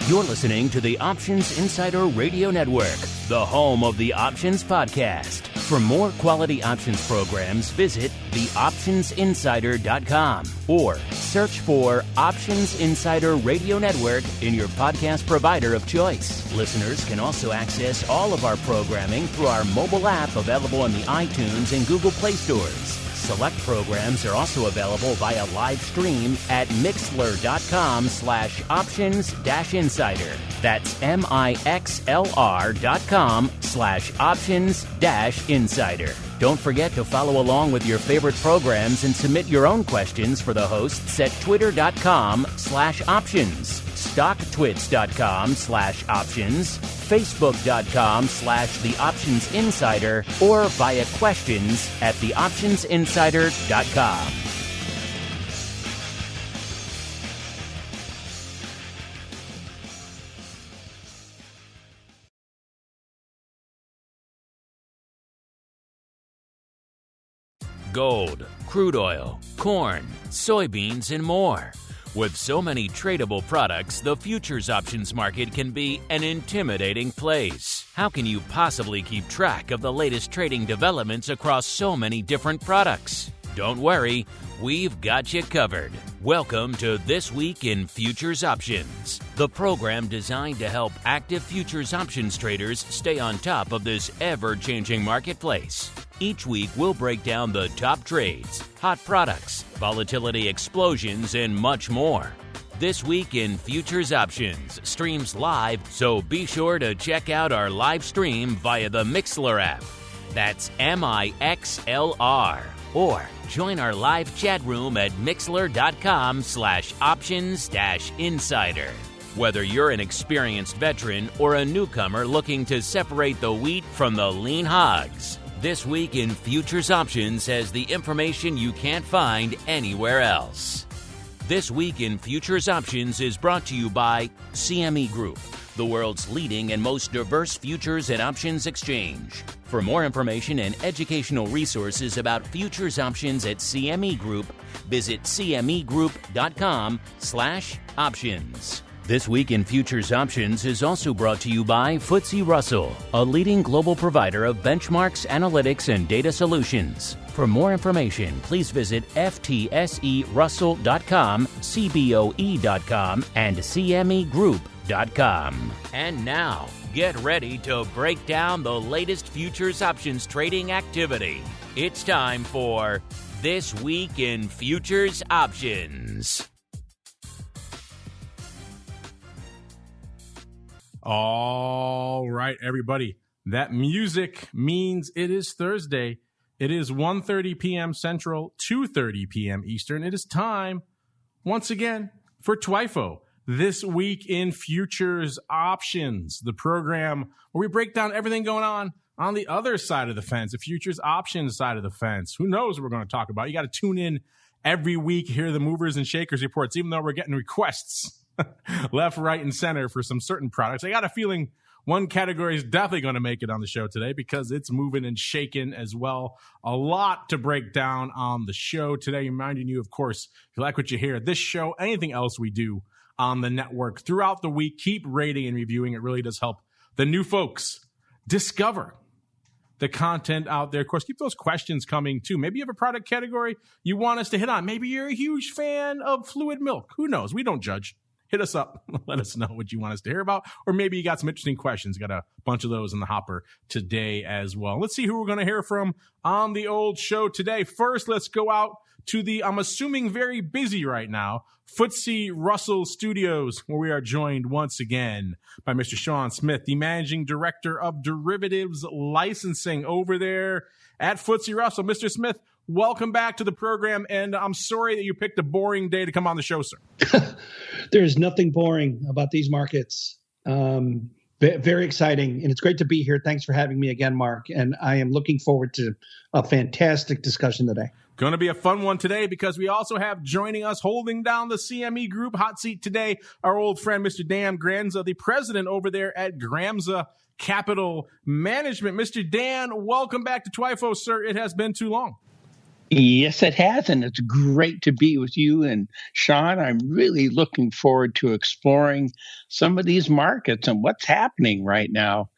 You're listening to the Options Insider Radio Network, the home of the Options Podcast. For more quality options programs, visit theoptionsinsider.com or search for Options Insider Radio Network in your podcast provider of choice. Listeners can also access all of our programming through our mobile app available in the iTunes and Google Play stores. Select programs are also available via live stream at mixlr.com/options-insider. That's mixlr.com/options-insider. Don't forget to follow along with your favorite programs and submit your own questions for the hosts at twitter.com/options, stocktwits.com/options, facebook.com/theoptionsinsider, or via questions at theoptionsinsider.com. Gold, crude oil, corn, soybeans, and more. With so many tradable products, the futures options market can be an intimidating place. How can you possibly keep track of the latest trading developments across so many different products? Don't worry, we've got you covered. Welcome to This Week in Futures Options, the program designed to help active futures options traders stay on top of this ever-changing marketplace. Each week, we'll break down the top trades, hot products, volatility explosions, and much more. This Week in Futures Options streams live, so be sure to check out our live stream via the Mixlr app. That's MIXLR. Or join our live chat room at mixlr.com/options-insider. Whether you're an experienced veteran or a newcomer looking to separate the wheat from the lean hogs, This Week in Futures Options has the information you can't find anywhere else. This Week in Futures Options is brought to you by CME Group, the world's leading and most diverse futures and options exchange. For more information and educational resources about futures options at CME Group, visit cmegroup.com/options. This Week in Futures Options is also brought to you by FTSE Russell, a leading global provider of benchmarks, analytics, and data solutions. For more information, please visit ftserussell.com, cboe.com, and cmegroup.com. And now, get ready to break down the latest futures options trading activity. It's time for This Week in Futures Options. All right, everybody. That music means it is Thursday. It is 1:30 p.m. Central, 2:30 p.m. Eastern. It is time, once again, for TWIFO, This Week in Futures Options, the program where we break down everything going on the other side of the fence, the futures options side of the fence. Who knows what we're going to talk about? You got to tune in every week, hear the movers and shakers reports, even though we're getting requests left, right, and center for some certain products. I got a feeling one category is definitely going to make it on the show today because it's moving and shaking as well. A lot to break down on the show today. Reminding you, of course, if you like what you hear, this show, anything else we do on the network throughout the week, keep rating and reviewing. It really does help the new folks discover the content out there. Of course, keep those questions coming too. Maybe you have a product category you want us to hit on. Maybe you're a huge fan of fluid milk. Who knows? We don't judge. Hit us up. Let us know what you want us to hear about. Or maybe you got some interesting questions. Got a bunch of those in the hopper today as well. Let's see who we're going to hear from on the old show today. First, let's go out to the, I'm assuming, very busy right now, FTSE Russell Studios, where we are joined once again by Mr. Sean Smith, the Managing Director of Derivatives Licensing over there at FTSE Russell. Mr. Smith, welcome back to the program, and I'm sorry that you picked a boring day to come on the show, sir. There's nothing boring about these markets. Very exciting, and it's great to be here. Thanks for having me again, Mark, and I am looking forward to a fantastic discussion today. Going to be a fun one today because we also have joining us, holding down the CME Group hot seat today, our old friend, Mr. Dan GRAMZA, the president over there at GRAMZA Capital Management. Mr. Dan, welcome back to TWIFO, sir. It has been too long. Yes, it has, and it's great to be with you and Sean. I'm really looking forward to exploring some of these markets and what's happening right now.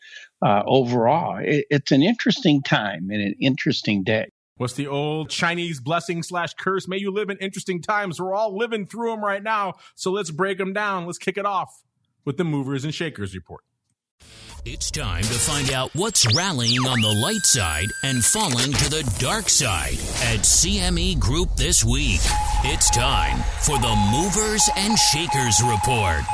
Overall, it's an interesting time and an interesting day. What's the old Chinese blessing / curse? May you live in interesting times. We're all living through them right now. So let's break them down. Let's kick it off with the movers and shakers report. It's time to find out what's rallying on the light side and falling to the dark side at CME Group this week. It's time for the Movers and Shakers Report.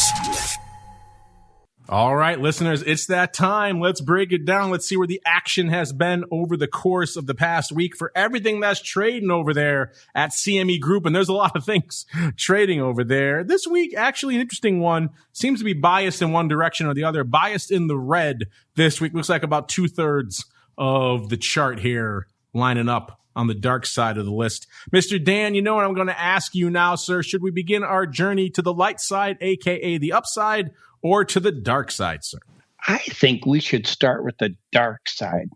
All right, listeners, it's that time. Let's break it down. Let's see where the action has been over the course of the past week for everything that's trading over there at CME Group. And there's a lot of things trading over there. This week, actually an interesting one. Seems to be biased in one direction or the other. Biased in the red this week. Looks like about 2/3 of the chart here lining up on the dark side of the list. Mr. Dan, you know what I'm going to ask you now, sir. Should we begin our journey to the light side, a.k.a. the upside, or to the dark side, sir? I think we should start with the dark side.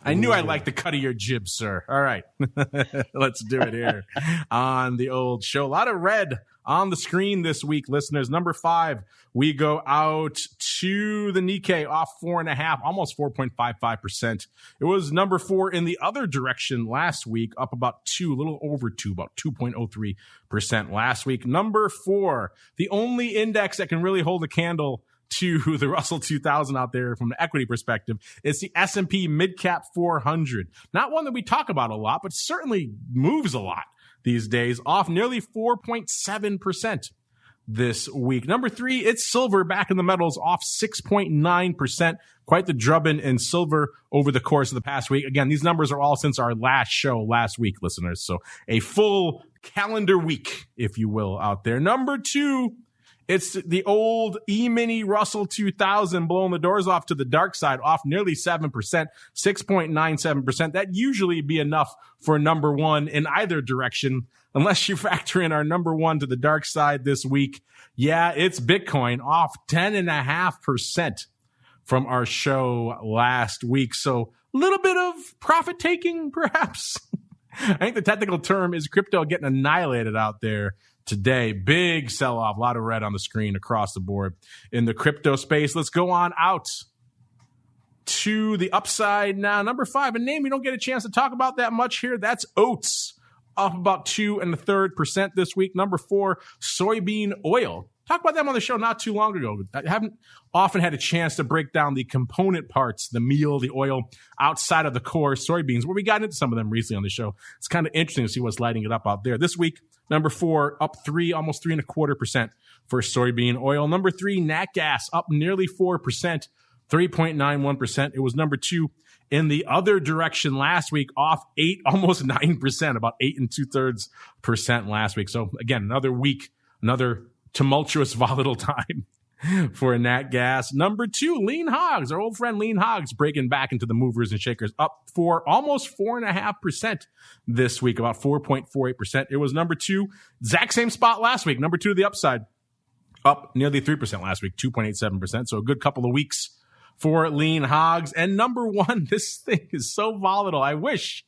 I knew I liked the cut of your jib, sir. All right. Let's do it here on the old show. A lot of red on the screen this week, listeners. Number 5, we go out to the Nikkei off 4.5, almost 4.55%. It was number 4 in the other direction last week, up about 2, a little over 2, about 2.03% last week. Number 4, the only index that can really hold a candle to the Russell 2000 out there from an equity perspective, it's the S&P Midcap 400. Not one that we talk about a lot, but certainly moves a lot these days, off nearly 4.7% this week. Number 3, it's silver back in the metals, off 6.9%. Quite the drubbing in silver over the course of the past week. Again, these numbers are all since our last show last week, listeners. So a full calendar week, if you will, out there. Number 2, it's the old E-mini Russell 2000 blowing the doors off to the dark side, off nearly 7%, 6.97%. That usually be enough for number 1 in either direction, unless you factor in our number 1 to the dark side this week. Yeah, it's Bitcoin, off 10.5% from our show last week. So a little bit of profit taking, perhaps. I think the technical term is crypto getting annihilated out there today. Big sell-off, a lot of red on the screen across the board in the crypto space. Let's go on out to the upside now. Number 5, a name we don't get a chance to talk about that much here. That's oats, up about 2.33% this week. Number 4, soybean oil. Talked about them on the show not too long ago. I haven't often had a chance to break down the component parts, the meal, the oil, outside of the core soybeans, where we got into some of them recently on the show. It's kind of interesting to see what's lighting it up out there. This week, number 4, up 3, almost 3.25% for soybean oil. Number 3, nat gas, up nearly 4%, 3.91%. It was number 2 in the other direction last week, off 8, almost 9%, about 8 2/3% last week. So again, another week, another tumultuous, volatile time for nat gas. Number 2, lean hogs. Our old friend lean hogs breaking back into the movers and shakers, up for almost 4.5% this week, about 4.48%. It was number 2, exact same spot last week. Number 2 to the upside, up nearly 3% last week, 2.87%. So a good couple of weeks for lean hogs. And number 1, this thing is so volatile. I wish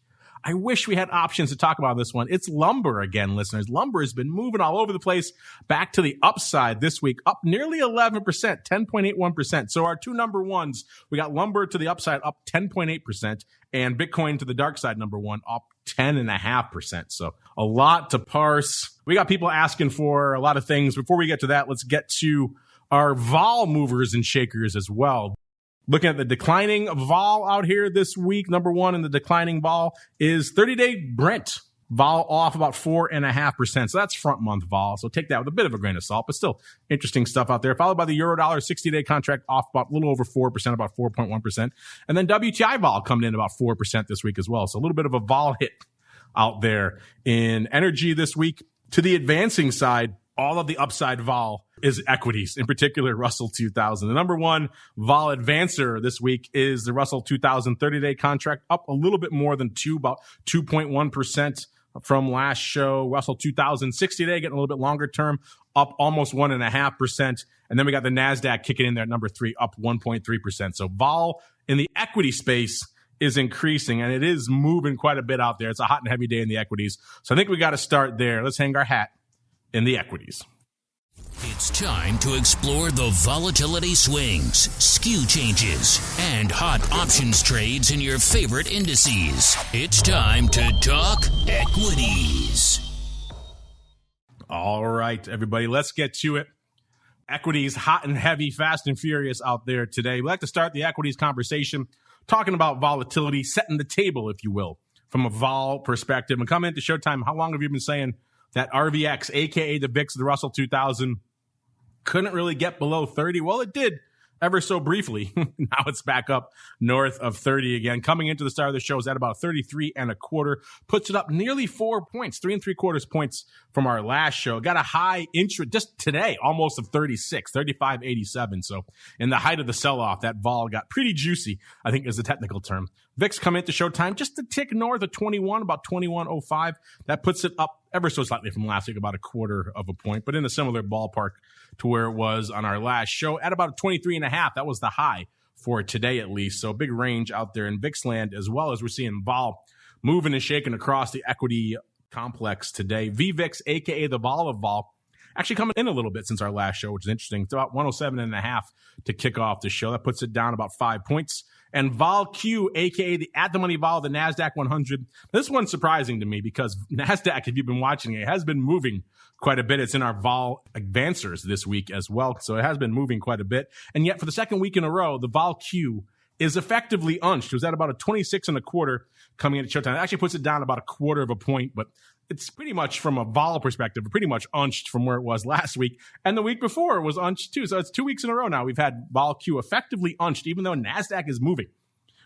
we had options to talk about this one. It's lumber again, listeners. Lumber has been moving all over the place, back to the upside this week, up nearly 11%, 10.81%. So our 2 number 1s, we got lumber to the upside, up 10.8%, and Bitcoin to the dark side, number 1, up 10.5%. So a lot to parse. We got people asking for a lot of things. Before we get to that, let's get to our vol movers and shakers as well. Looking at the declining vol out here this week, number 1 in the declining vol is 30-day Brent. Vol off about 4.5%. So that's front month vol. So take that with a bit of a grain of salt, but still interesting stuff out there. Followed by the Eurodollar 60-day contract off about a little over 4%, about 4.1%. And then WTI vol coming in about 4% this week as well. So a little bit of a vol hit out there in energy this week. To the advancing side, all of the upside vol is equities, in particular Russell 2000. The number 1 vol advancer this week is the Russell 2000 30-day contract, up a little bit more than 2, about 2.1% from last show. Russell 2000 60-day, getting a little bit longer term, up almost 1.5%. And then we got the NASDAQ kicking in there at number 3, up 1.3%. So vol in the equity space is increasing, and it is moving quite a bit out there. It's a hot and heavy day in the equities. So I think we got to start there. Let's hang our hat in the equities. It's time to explore the volatility swings, skew changes, and hot options trades in your favorite indices. It's time to talk equities. All right, everybody, let's get to it. Equities, hot and heavy, fast and furious out there today. We like to start the equities conversation talking about volatility, setting the table, if you will, from a vol perspective. And come into Showtime, how long have you been saying that RVX, a.k.a. the VIX, the Russell 2000, couldn't really get below 30? Well, it did ever so briefly. Now it's back up north of 30 again. Coming into the start of the show is at about 33 and a quarter. Puts it up nearly 4 points, 3 3/4 points from our last show. Got a high interest just today, almost of 36, 35.87. So in the height of the sell-off, that vol got pretty juicy, I think is the technical term. VIX come into Showtime just a tick north of 21, about 21.05. That puts it up ever so slightly from last week, about 1/4 of a point, but in a similar ballpark to where it was on our last show at about 23.5. That was the high for today, at least. So a big range out there in VIX land, as well as we're seeing vol moving and shaking across the equity complex today. VVIX, aka the vol of vol, actually coming in a little bit since our last show, which is interesting. It's about 107.5 to kick off the show. That puts it down about 5 points. And Vol Q, aka the at-the-money vol, the NASDAQ 100. This one's surprising to me because NASDAQ, if you've been watching it, has been moving quite a bit. It's in our vol advancers this week as well. So it has been moving quite a bit. And yet for the second week in a row, the Vol Q is effectively unched. It was at about a 26.25 coming into Showtime. It actually puts it down about 1/4 of a point, but it's pretty much from a vol perspective, pretty much unched from where it was last week. And the week before it was unched too. So it's 2 weeks in a row now. We've had Vol Q effectively unched, even though NASDAQ is moving,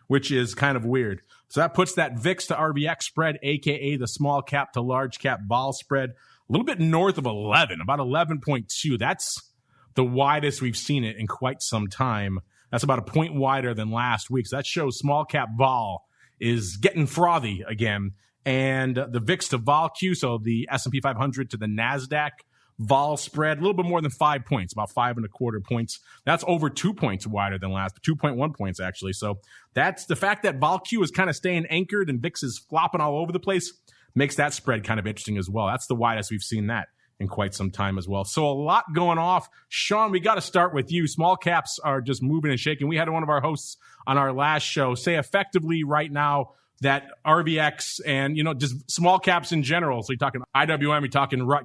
which is kind of weird. So that puts that VIX to RVX spread, aka the small cap to large cap vol spread, a little bit north of 11, about 11.2. That's the widest we've seen it in quite some time. That's about a point wider than last week. So that shows small cap vol is getting frothy again. And the VIX to Vol Q, so the S&P 500 to the NASDAQ vol spread, a little bit more than 5 points, about 5.25 points. That's over 2 points wider than last, 2.1 points actually. So that's the fact that Vol Q is kind of staying anchored and VIX is flopping all over the place, makes that spread kind of interesting as well. That's the widest we've seen that in quite some time as well. So a lot going off. Sean, we got to start with you. Small caps are just moving and shaking. We had one of our hosts on our last show say effectively right now that RVX and, just small caps in general, so you're talking IWM, you're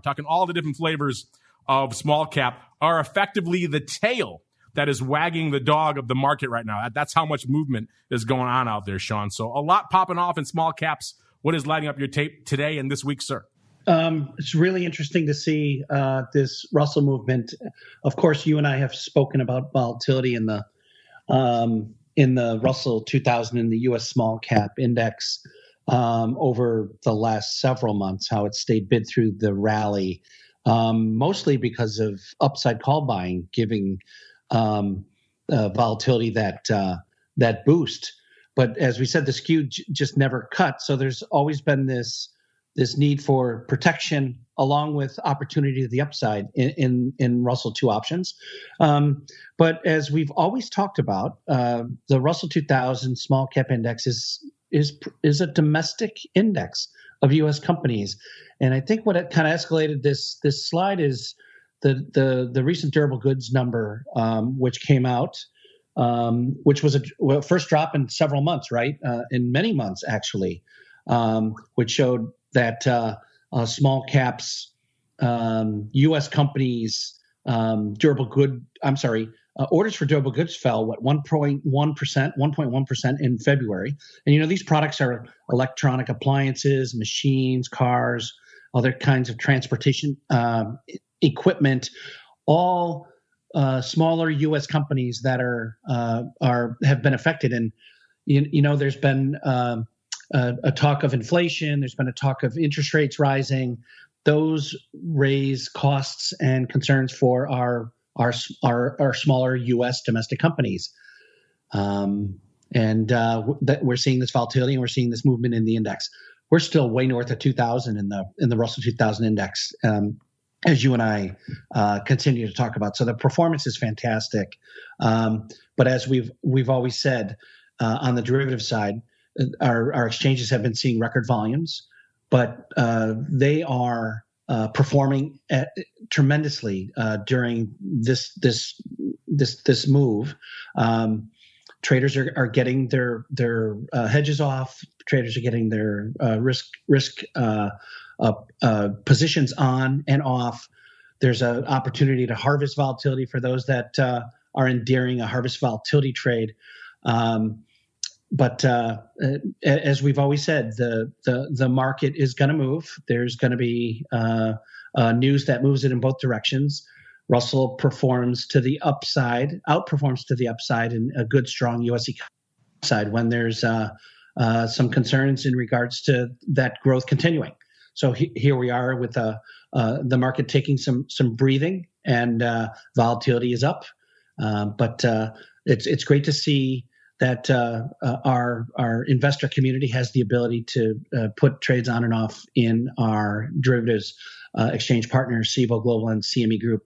talking all the different flavors of small cap, are effectively the tail that is wagging the dog of the market right now. That's how much movement is going on out there, Sean. So a lot popping off in small caps. What is lighting up your tape today and this week, sir? It's really interesting to see this Russell movement. Of course, you and I have spoken about volatility in the Russell 2000 in the U.S. small cap index over the last several months, how it stayed bid through the rally, mostly because of upside call buying, giving volatility that boost. But as we said, the skew just never cut. So there's always been this need for protection along with opportunity to the upside in Russell 2 options. But as we've always talked about, the Russell 2000 small cap index is a domestic index of U.S. companies. And I think what it kind of escalated this slide is the recent durable goods number, which came out, which was a first drop in several months, right? In many months, actually, which showed that small caps, U.S. companies, orders for durable goods fell 1.1% in February. And these products are electronic appliances, machines, cars, other kinds of transportation equipment, all smaller U.S. companies that have been affected. And there's been a talk of inflation. There's been a talk of interest rates rising. Those raise costs and concerns for our smaller U.S. domestic companies. That we're seeing this volatility and we're seeing this movement in the index. We're still way north of 2,000 in the Russell 2000 index, as you and I continue to talk about. So the performance is fantastic. But as we've always said on the derivative side, our exchanges have been seeing record volumes, but they are performing tremendously during this move. Traders are getting their hedges off. Traders are getting their risk positions on and off. There's an opportunity to harvest volatility for those that are endearing a harvest volatility trade. But as we've always said, the market is going to move. There's going to be news that moves it in both directions. Russell outperforms to the upside in a good, strong U.S. economy side when there's some concerns in regards to that growth continuing. So here we are with the market taking some breathing, and volatility is up. But it's great to see that our investor community has the ability to put trades on and off in our derivatives exchange partners, CBOE Global and CME Group,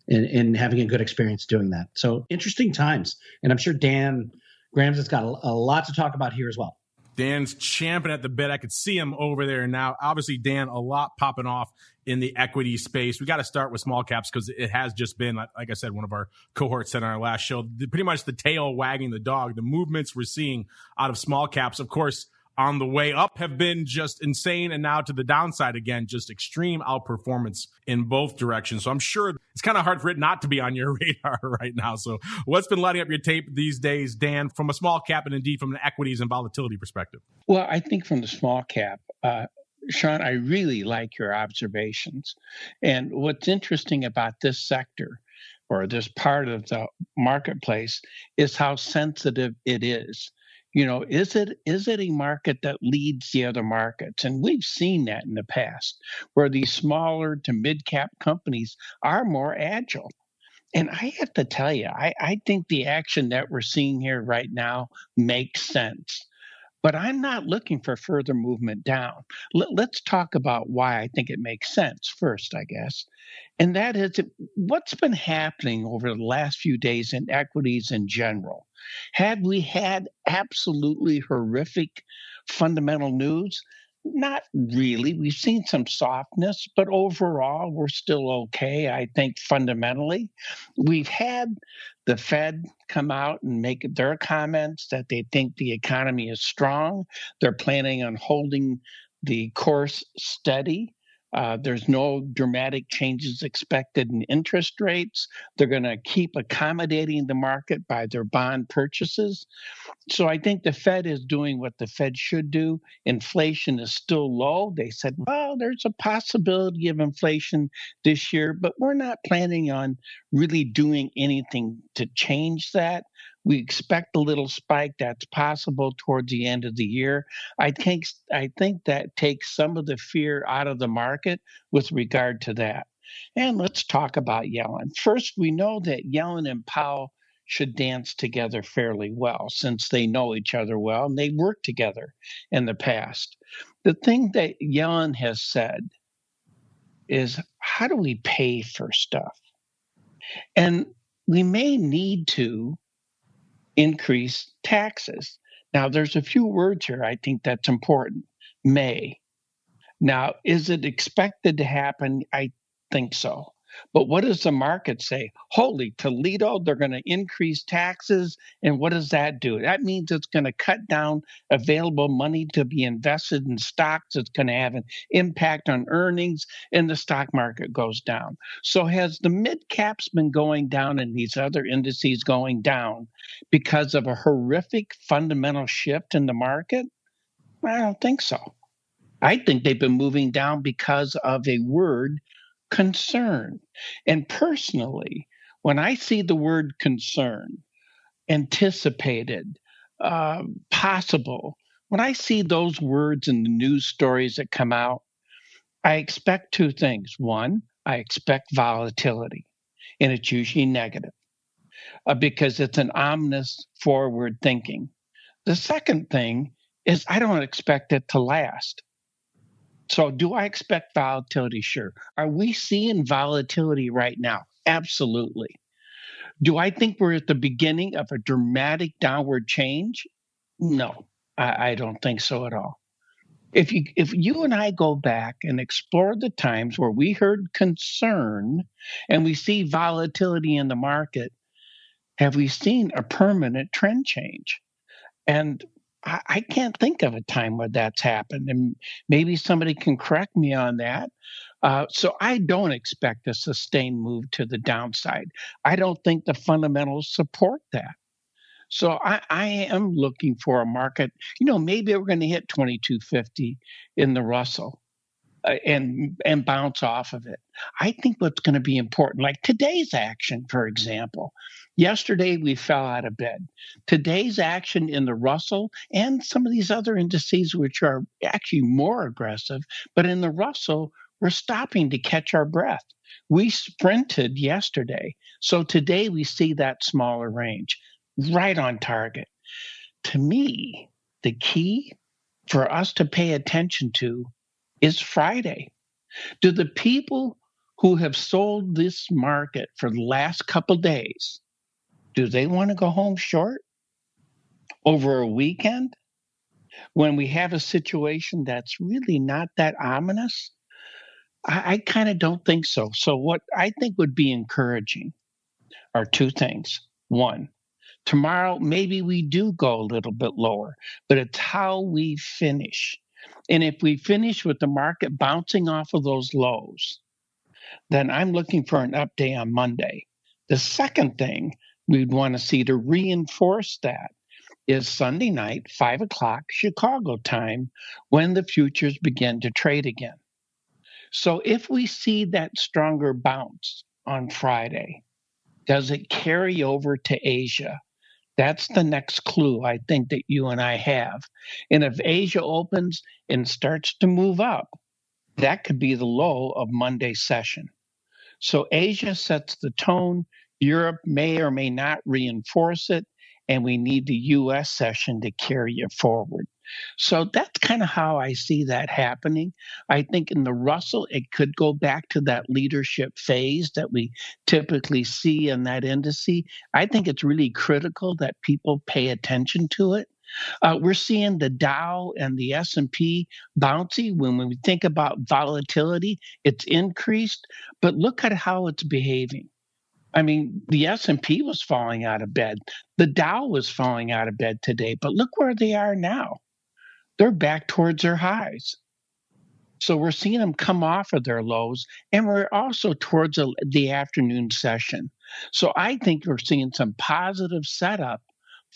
and having a good experience doing that. So interesting times. And I'm sure Dan GRAMZA's got a lot to talk about here as well. Dan's champing at the bit. I could see him over there now. Obviously, Dan, a lot popping off in the equity space. We got to start with small caps because it has just been, like I said, one of our cohorts said on our last show, pretty much the tail wagging the dog. The movements we're seeing out of small caps, of course, on the way up have been just insane, and now to the downside again, just extreme outperformance in both directions. So I'm sure it's kind of hard for it not to be on your radar right now. So what's been lighting up your tape these days, Dan, from a small cap and indeed from an equities and volatility perspective? Well, I think from the small cap, Sean, I really like your observations. And what's interesting about this sector or this part of the marketplace is how sensitive it is. You know, is it a market that leads the other markets? And we've seen that in the past, where these smaller to mid-cap companies are more agile. And I have to tell you, I think the action that we're seeing here right now makes sense. But I'm not looking for further movement down. Let's talk about why I think it makes sense first, I guess. And that is what's been happening over the last few days in equities in general. Had we had absolutely horrific fundamental news? Not really. We've seen some softness, but overall, we're still okay, I think, fundamentally. We've had the Fed come out and make their comments that they think the economy is strong. They're planning on holding the course steady. There's no dramatic changes expected in interest rates. They're going to keep accommodating the market by their bond purchases. So I think the Fed is doing what the Fed should do. Inflation is still low. They said, well, there's a possibility of inflation this year, but we're not planning on really doing anything to change that. We expect a little spike that's possible towards the end of the year. I think that takes some of the fear out of the market with regard to that. And let's talk about Yellen. First, we know that Yellen and Powell should dance together fairly well since they know each other well and they worked together in the past. The thing that Yellen has said is, how do we pay for stuff? And we may need to increase taxes. Now, there's a few words here I think that's important. May. Now, is it expected to happen? I think so. But what does the market say? Holy Toledo, they're going to increase taxes. And what does that do? That means it's going to cut down available money to be invested in stocks. It's going to have an impact on earnings, and the stock market goes down. So has the mid caps been going down and these other indices going down because of a horrific fundamental shift in the market? I don't think so. I think they've been moving down because of a word, concern. And personally, when I see the word concern, anticipated, possible, when I see those words in the news stories that come out, I expect two things. One, I expect volatility, and it's usually negative because it's an ominous forward thinking. The second thing is I don't expect it to last. So do I expect volatility? Sure. Are we seeing volatility right now? Absolutely. Do I think we're at the beginning of a dramatic downward change? No, I don't think so at all. If you and I go back and explore the times where we heard concern and we see volatility in the market, have we seen a permanent trend change? And I can't think of a time where that's happened. And maybe somebody can correct me on that. So I don't expect a sustained move to the downside. I don't think the fundamentals support that. So I am looking for a market. Maybe we're going to hit 2250 in the Russell and bounce off of it. I think what's going to be important, like today's action, for example. Yesterday we fell out of bed. Today's action in the Russell and some of these other indices, which are actually more aggressive, but in the Russell, we're stopping to catch our breath. We sprinted yesterday. So today we see that smaller range, right on target. To me, the key for us to pay attention to is Friday. Do the people who have sold this market for the last couple days, do they want to go home short over a weekend when we have a situation that's really not that ominous? I kind of don't think so. So what I think would be encouraging are two things. One, tomorrow maybe we do go a little bit lower, but it's how we finish. And if we finish with the market bouncing off of those lows, then I'm looking for an up day on Monday. The second thing we'd want to see to reinforce that is Sunday night, 5 o'clock Chicago time, when the futures begin to trade again. So if we see that stronger bounce on Friday, does it carry over to Asia? That's the next clue I think that you and I have. And if Asia opens and starts to move up, that could be the low of Monday's session. So Asia sets the tone. Europe may or may not reinforce it, and we need the U.S. session to carry it forward. So that's kind of how I see that happening. I think in the Russell, it could go back to that leadership phase that we typically see in that indice. I think it's really critical that people pay attention to it. We're seeing the Dow and the S&P bouncy. When we think about volatility, it's increased, but look at how it's behaving. I mean, the S&P was falling out of bed. The Dow was falling out of bed today, but look where they are now. They're back towards their highs. So we're seeing them come off of their lows, and we're also towards the afternoon session. So I think we're seeing some positive setup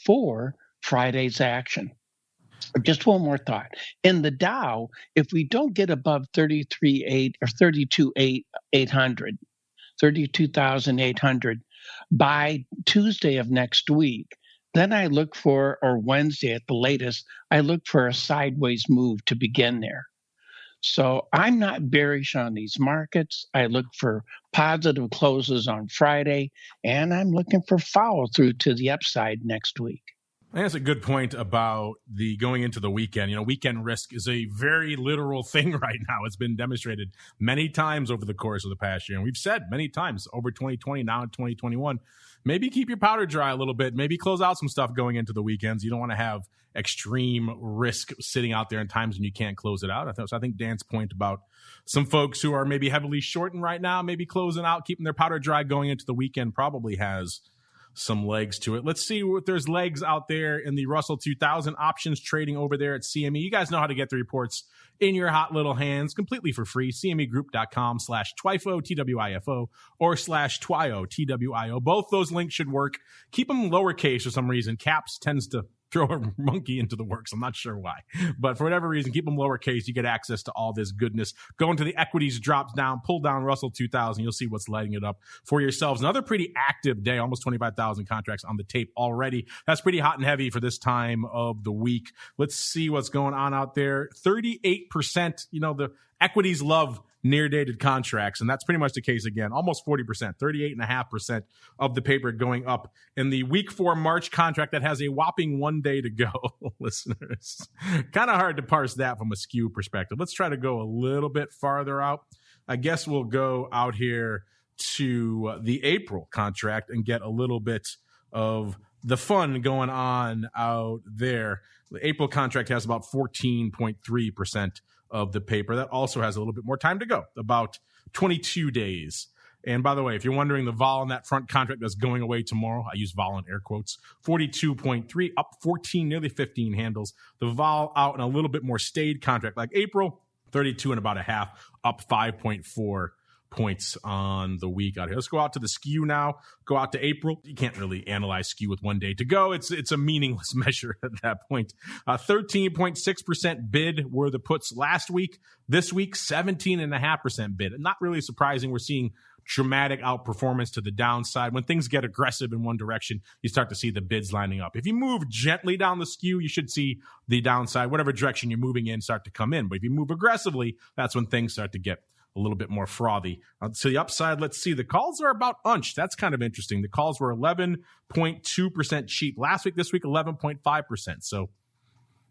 for Friday's action. Just one more thought. In the Dow, if we don't get above 33,800 or 32,800 by Tuesday of next week, then I look for, or Wednesday at the latest, I look for a sideways move to begin there. So I'm not bearish on these markets. I look for positive closes on Friday, and I'm looking for follow through to the upside next week. That's a good point about the going into the weekend. Weekend risk is a very literal thing right now. It's been demonstrated many times over the course of the past year. And we've said many times over 2020, now in 2021, maybe keep your powder dry a little bit. Maybe close out some stuff going into the weekends. You don't want to have extreme risk sitting out there in times when you can't close it out. I think Dan's point about some folks who are maybe heavily shorting right now, maybe closing out, keeping their powder dry going into the weekend probably has some legs to it. Let's see what there's legs out there in the Russell 2000 options trading over there at CME. You guys know how to get the reports in your hot little hands completely for free. CMEgroup.com/TWIFO, TWIFO, or /TWIO, TWIO. Both those links should work. Keep them lowercase for some reason. Caps tends to throw a monkey into the works. I'm not sure why. But for whatever reason, keep them lowercase. You get access to all this goodness. Go into the equities, drops down, pull down Russell 2000. You'll see what's lighting it up for yourselves. Another pretty active day, almost 25,000 contracts on the tape already. That's pretty hot and heavy for this time of the week. Let's see what's going on out there. 38%, the equities love near-dated contracts, and that's pretty much the case again. Almost 40%, 38.5% of the paper going up in the week 4 March contract that has a whopping 1 day to go, listeners. Kind of hard to parse that from a skew perspective. Let's try to go a little bit farther out. I guess we'll go out here to the April contract and get a little bit of the fun going on out there. The April contract has about 14.3% of the paper. That also has a little bit more time to go, about 22 days. And by the way, if you're wondering, the vol on that front contract that's going away tomorrow, I use vol in air quotes, 42.3, up 14, nearly 15 handles. The vol out in a little bit more staid contract like April, 32 and about a half, up 5.4 points on the week out here. Let's go out to the skew now. Go out to April. You can't really analyze skew with 1 day to go. It's a meaningless measure at that point. 13.6% bid were the puts last week. This week, 17.5% bid. Not really surprising. We're seeing dramatic outperformance to the downside. When things get aggressive in one direction, you start to see the bids lining up. If you move gently down the skew, you should see the downside, whatever direction you're moving in, start to come in. But if you move aggressively, that's when things start to get a little bit more frothy. To the upside, let's see. The calls are about unched. That's kind of interesting. The calls were 11.2% cheap last week. This week, 11.5%. So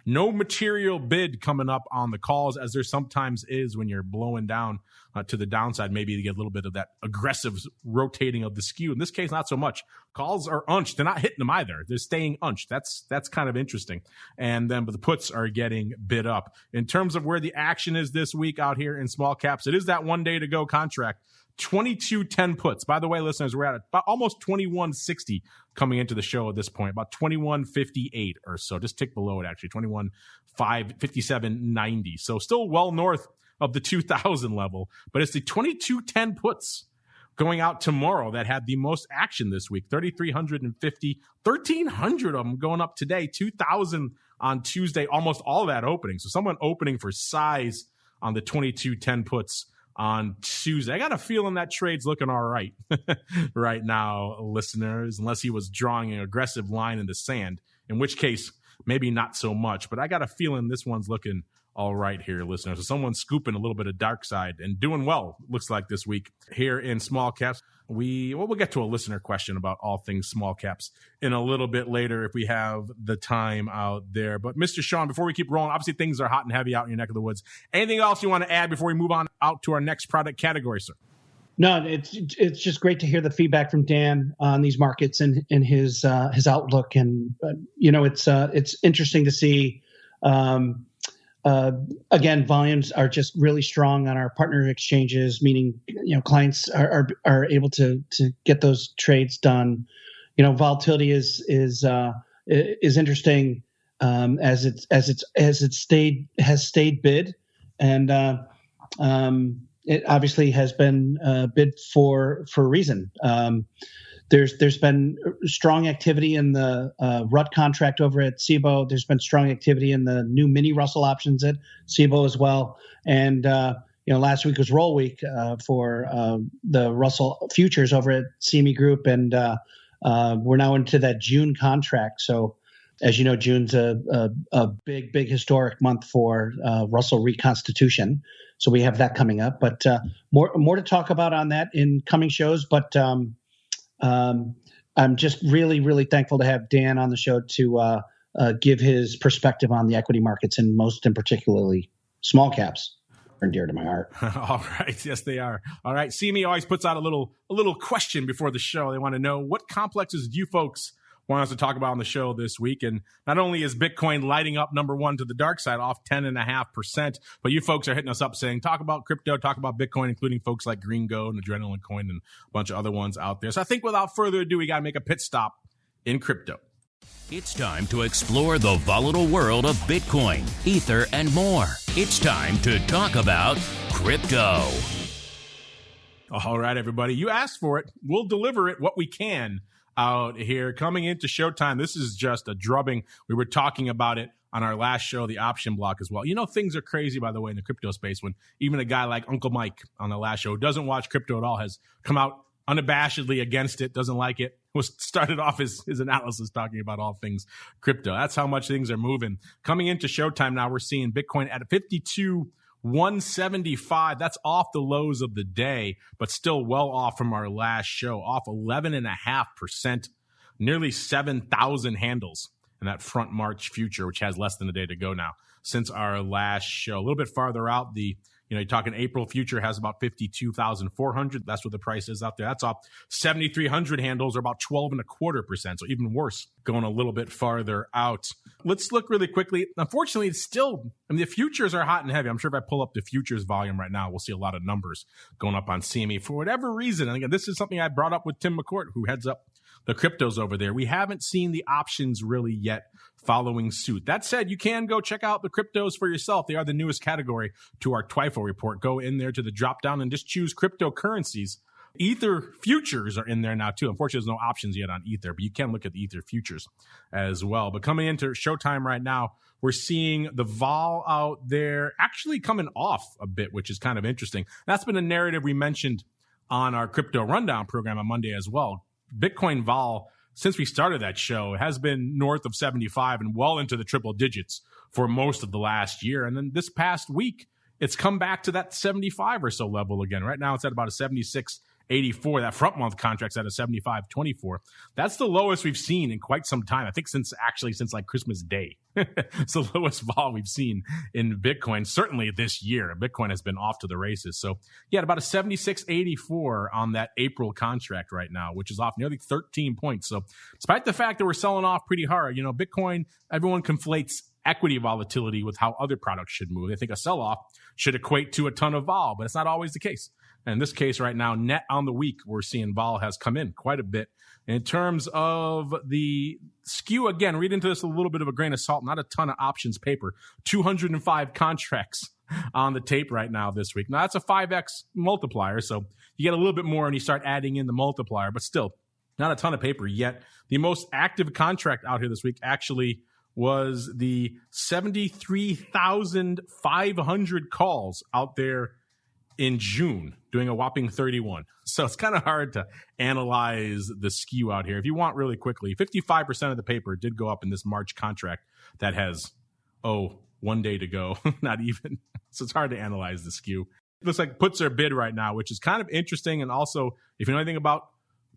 no material bid coming up on the calls, as there sometimes is when you're blowing down to the downside. Maybe you get a little bit of that aggressive rotating of the skew. In this case, not so much. Calls are unched. They're not hitting them either. They're staying unched. That's kind of interesting. And then, but the puts are getting bid up. In terms of where the action is this week out here in small caps, it is that 1 day to go contract. 22.10 puts. By the way, listeners, we're at about almost 21.60 coming into the show at this point, about 21.58 or so, just tick below it actually, 21.57.90. So still well north of the 2,000 level, but it's the 22.10 puts going out tomorrow that had the most action this week. 3,350, 1,300 of them going up today, 2,000 on Tuesday, almost all of that opening. So someone opening for size on the 22.10 puts on Tuesday. I got a feeling that trade's looking all right right now, listeners, unless he was drawing an aggressive line in the sand, in which case maybe not so much. But I got a feeling this one's looking all right here, listeners. So someone's scooping a little bit of dark side and doing well, looks like, this week here in small caps. We'll get to a listener question about all things small caps in a little bit later if we have the time out there. But Mr. Sean, before we keep rolling, obviously things are hot and heavy out in your neck of the woods. Anything else you want to add before we move on out to our next product category, sir? No, it's just great to hear the feedback from Dan on these markets and his outlook. And it's interesting to see. Again, volumes are just really strong on our partner exchanges, meaning, clients are able to get those trades done. Volatility is interesting, as it stayed bid, and it obviously has been bid for a reason. There's been strong activity in the RUT contract over at CBOE. There's been strong activity in the new mini Russell options at CBOE as well. And last week was roll week for the Russell futures over at CME Group, and we're now into that June contract. So, as you know, June's a big historic month for Russell reconstitution. So we have that coming up. But more to talk about on that in coming shows. But I'm just really, really thankful to have Dan on the show to give his perspective on the equity markets, and most in particularly small caps. Are dear to my heart. All right. Yes, they are. All right. CME always puts out a little question before the show. They want to know, what complexes do you folks want us to talk about on the show this week? And not only is Bitcoin lighting up number one to the dark side, off 10.5%, but you folks are hitting us up saying, talk about crypto, talk about Bitcoin, including folks like GreenGo and Adrenaline Coin and a bunch of other ones out there. So I think without further ado, we got to make a pit stop in crypto. It's time to explore the volatile world of Bitcoin, Ether, and more. It's time to talk about crypto. All right, everybody. You asked for it. We'll deliver it what we can out here. Coming into showtime, this is just a drubbing. We were talking about it on our last show, the option block as well. Things are crazy, by the way, in the crypto space, when even a guy like Uncle Mike on the last show, who doesn't watch crypto at all, has come out unabashedly against it, doesn't like it, was started off his analysis talking about all things crypto. That's how much things are moving. Coming into showtime now, we're seeing Bitcoin at 52,175. That's off the lows of the day, but still well off from our last show, off 11.5%, nearly 7,000 handles in that front March future, which has less than a day to go now since our last show. A little bit farther out, the You're talking April future has about 52,400. That's what the price is out there. That's up 7,300 handles, or about 12.25%. So even worse, going a little bit farther out. Let's look really quickly. Unfortunately, it's still, the futures are hot and heavy. I'm sure if I pull up the futures volume right now, we'll see a lot of numbers going up on CME for whatever reason. And again, this is something I brought up with Tim McCourt, who heads up the cryptos over there. We haven't seen the options really yet following suit. That said, you can go check out the cryptos for yourself. They are the newest category to our TWIFO report. Go in there to the drop down and just choose cryptocurrencies. Ether futures are in there now too. Unfortunately, there's no options yet on Ether, but you can look at the Ether futures as well. But coming into showtime right now, we're seeing the vol out there actually coming off a bit, which is kind of interesting. That's been a narrative we mentioned on our crypto rundown program on Monday as well. Bitcoin vol, since we started that show, has been north of 75 and well into the triple digits for most of the last year. And then this past week, it's come back to that 75 or so level again. Right now, it's at about a 76.84. That front month contract's at a 75.24. That's the lowest we've seen in quite some time. I think since like Christmas Day. It's the lowest vol we've seen in Bitcoin, certainly this year. Bitcoin has been off to the races. So yeah, about a 76.84 on that April contract right now, which is off nearly 13 points. So despite the fact that we're selling off pretty hard, Bitcoin, everyone conflates equity volatility with how other products should move. They think a sell-off should equate to a ton of vol, but it's not always the case. And in this case right now, net on the week, we're seeing vol has come in quite a bit. In terms of the skew, again, read into this a little bit of a grain of salt, not a ton of options paper. 205 contracts on the tape right now this week. Now, that's a 5x multiplier, so you get a little bit more and you start adding in the multiplier, but still, not a ton of paper yet. The most active contract out here this week actually was the 73,500 calls out there in June, doing a whopping 31. So it's kind of hard to analyze the skew out here. If you want really quickly, 55% of the paper did go up in this March contract that has, 1 day to go, not even. So it's hard to analyze the skew. It looks like puts are bid right now, which is kind of interesting. And also, if you know anything about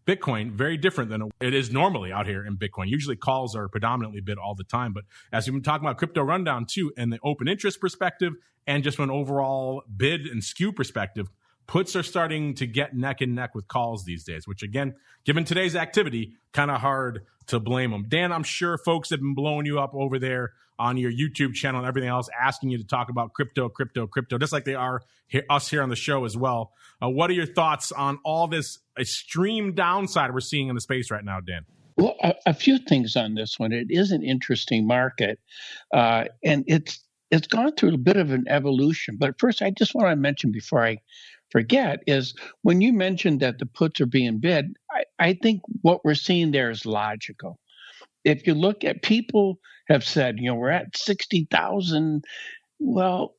Bitcoin, very different than it is normally out here in Bitcoin. Usually calls are predominantly bid all the time. But as we've been talking about crypto rundown too, and the open interest perspective and just from an overall bid and skew perspective, puts are starting to get neck and neck with calls these days, which again, given today's activity, kind of hard to blame them. Dan, I'm sure folks have been blowing you up over there on your YouTube channel and everything else, asking you to talk about crypto, just like they are us here on the show as well. What are your thoughts on all this extreme downside we're seeing in the space right now, Dan? Well, a few things on this one. It is an interesting market, and it's gone through a bit of an evolution. But first, I just want to mention before I forget is when you mentioned that the puts are being bid, I think what we're seeing there is logical. If you look at, people have said, we're at 60,000. Well,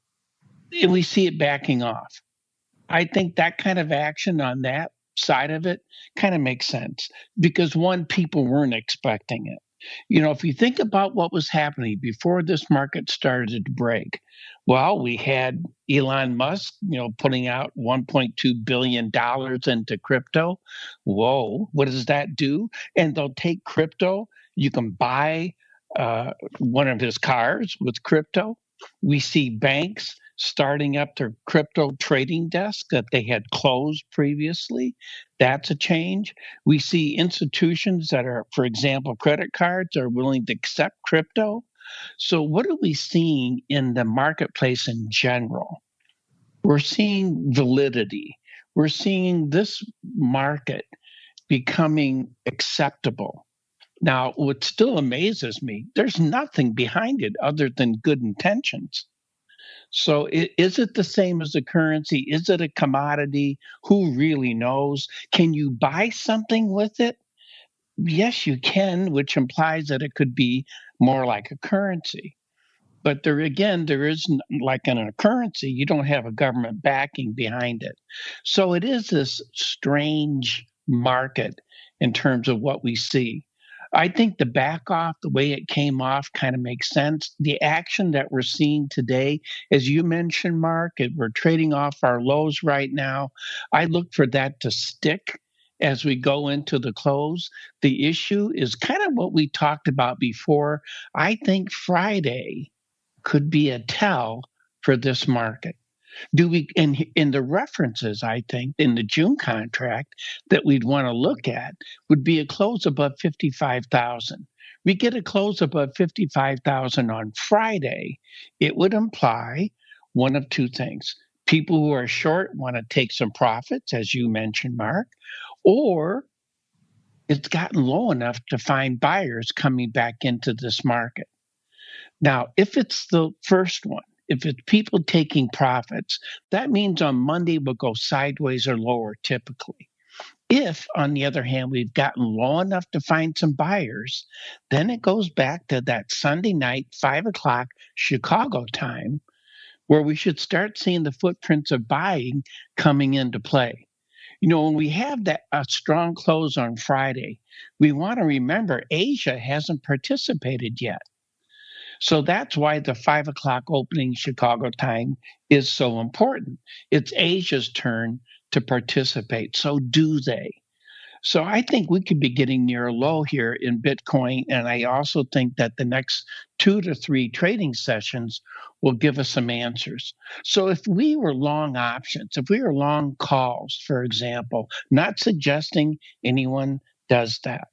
we see it backing off. I think that kind of action on that side of it kind of makes sense because one, people weren't expecting it. If you think about what was happening before this market started to break, well, we had Elon Musk, putting out $1.2 billion into crypto. Whoa, what does that do? And they'll take crypto. You can buy one of his cars with crypto. We see banks starting up their crypto trading desk that they had closed previously. That's a change. We see institutions that are, for example, credit cards are willing to accept crypto. So what are we seeing in the marketplace in general? We're seeing validity. We're seeing this market becoming acceptable. Now, what still amazes me, there's nothing behind it other than good intentions. So is it the same as a currency? Is it a commodity? Who really knows? Can you buy something with it? Yes, you can, which implies that it could be more like a currency. But there is, like in a currency, you don't have a government backing behind it. So it is this strange market in terms of what we see. I think the back off, the way it came off kind of makes sense. The action that we're seeing today, as you mentioned, Mark, we're trading off our lows right now. I look for that to stick as we go into the close. The issue is kind of what we talked about before. I think Friday could be a tell for this market. Do we, in the references, I think, in the June contract that we'd want to look at would be a close above 55,000. We get a close above 55,000 on Friday, it would imply one of two things. People who are short want to take some profits, as you mentioned, Mark, or it's gotten low enough to find buyers coming back into this market. Now, if it's the first one, if it's people taking profits, that means on Monday we'll go sideways or lower typically. If, on the other hand, we've gotten low enough to find some buyers, then it goes back to that Sunday night, 5 o'clock Chicago time, where we should start seeing the footprints of buying coming into play. You know, when we have a strong close on Friday, we want to remember Asia hasn't participated yet. So that's why the 5 o'clock opening Chicago time is so important. It's Asia's turn to participate. So do they. So I think we could be getting near a low here in Bitcoin. And I also think that the next 2 to 3 trading sessions will give us some answers. So if we were long options, if we were long calls, for example, not suggesting anyone does that.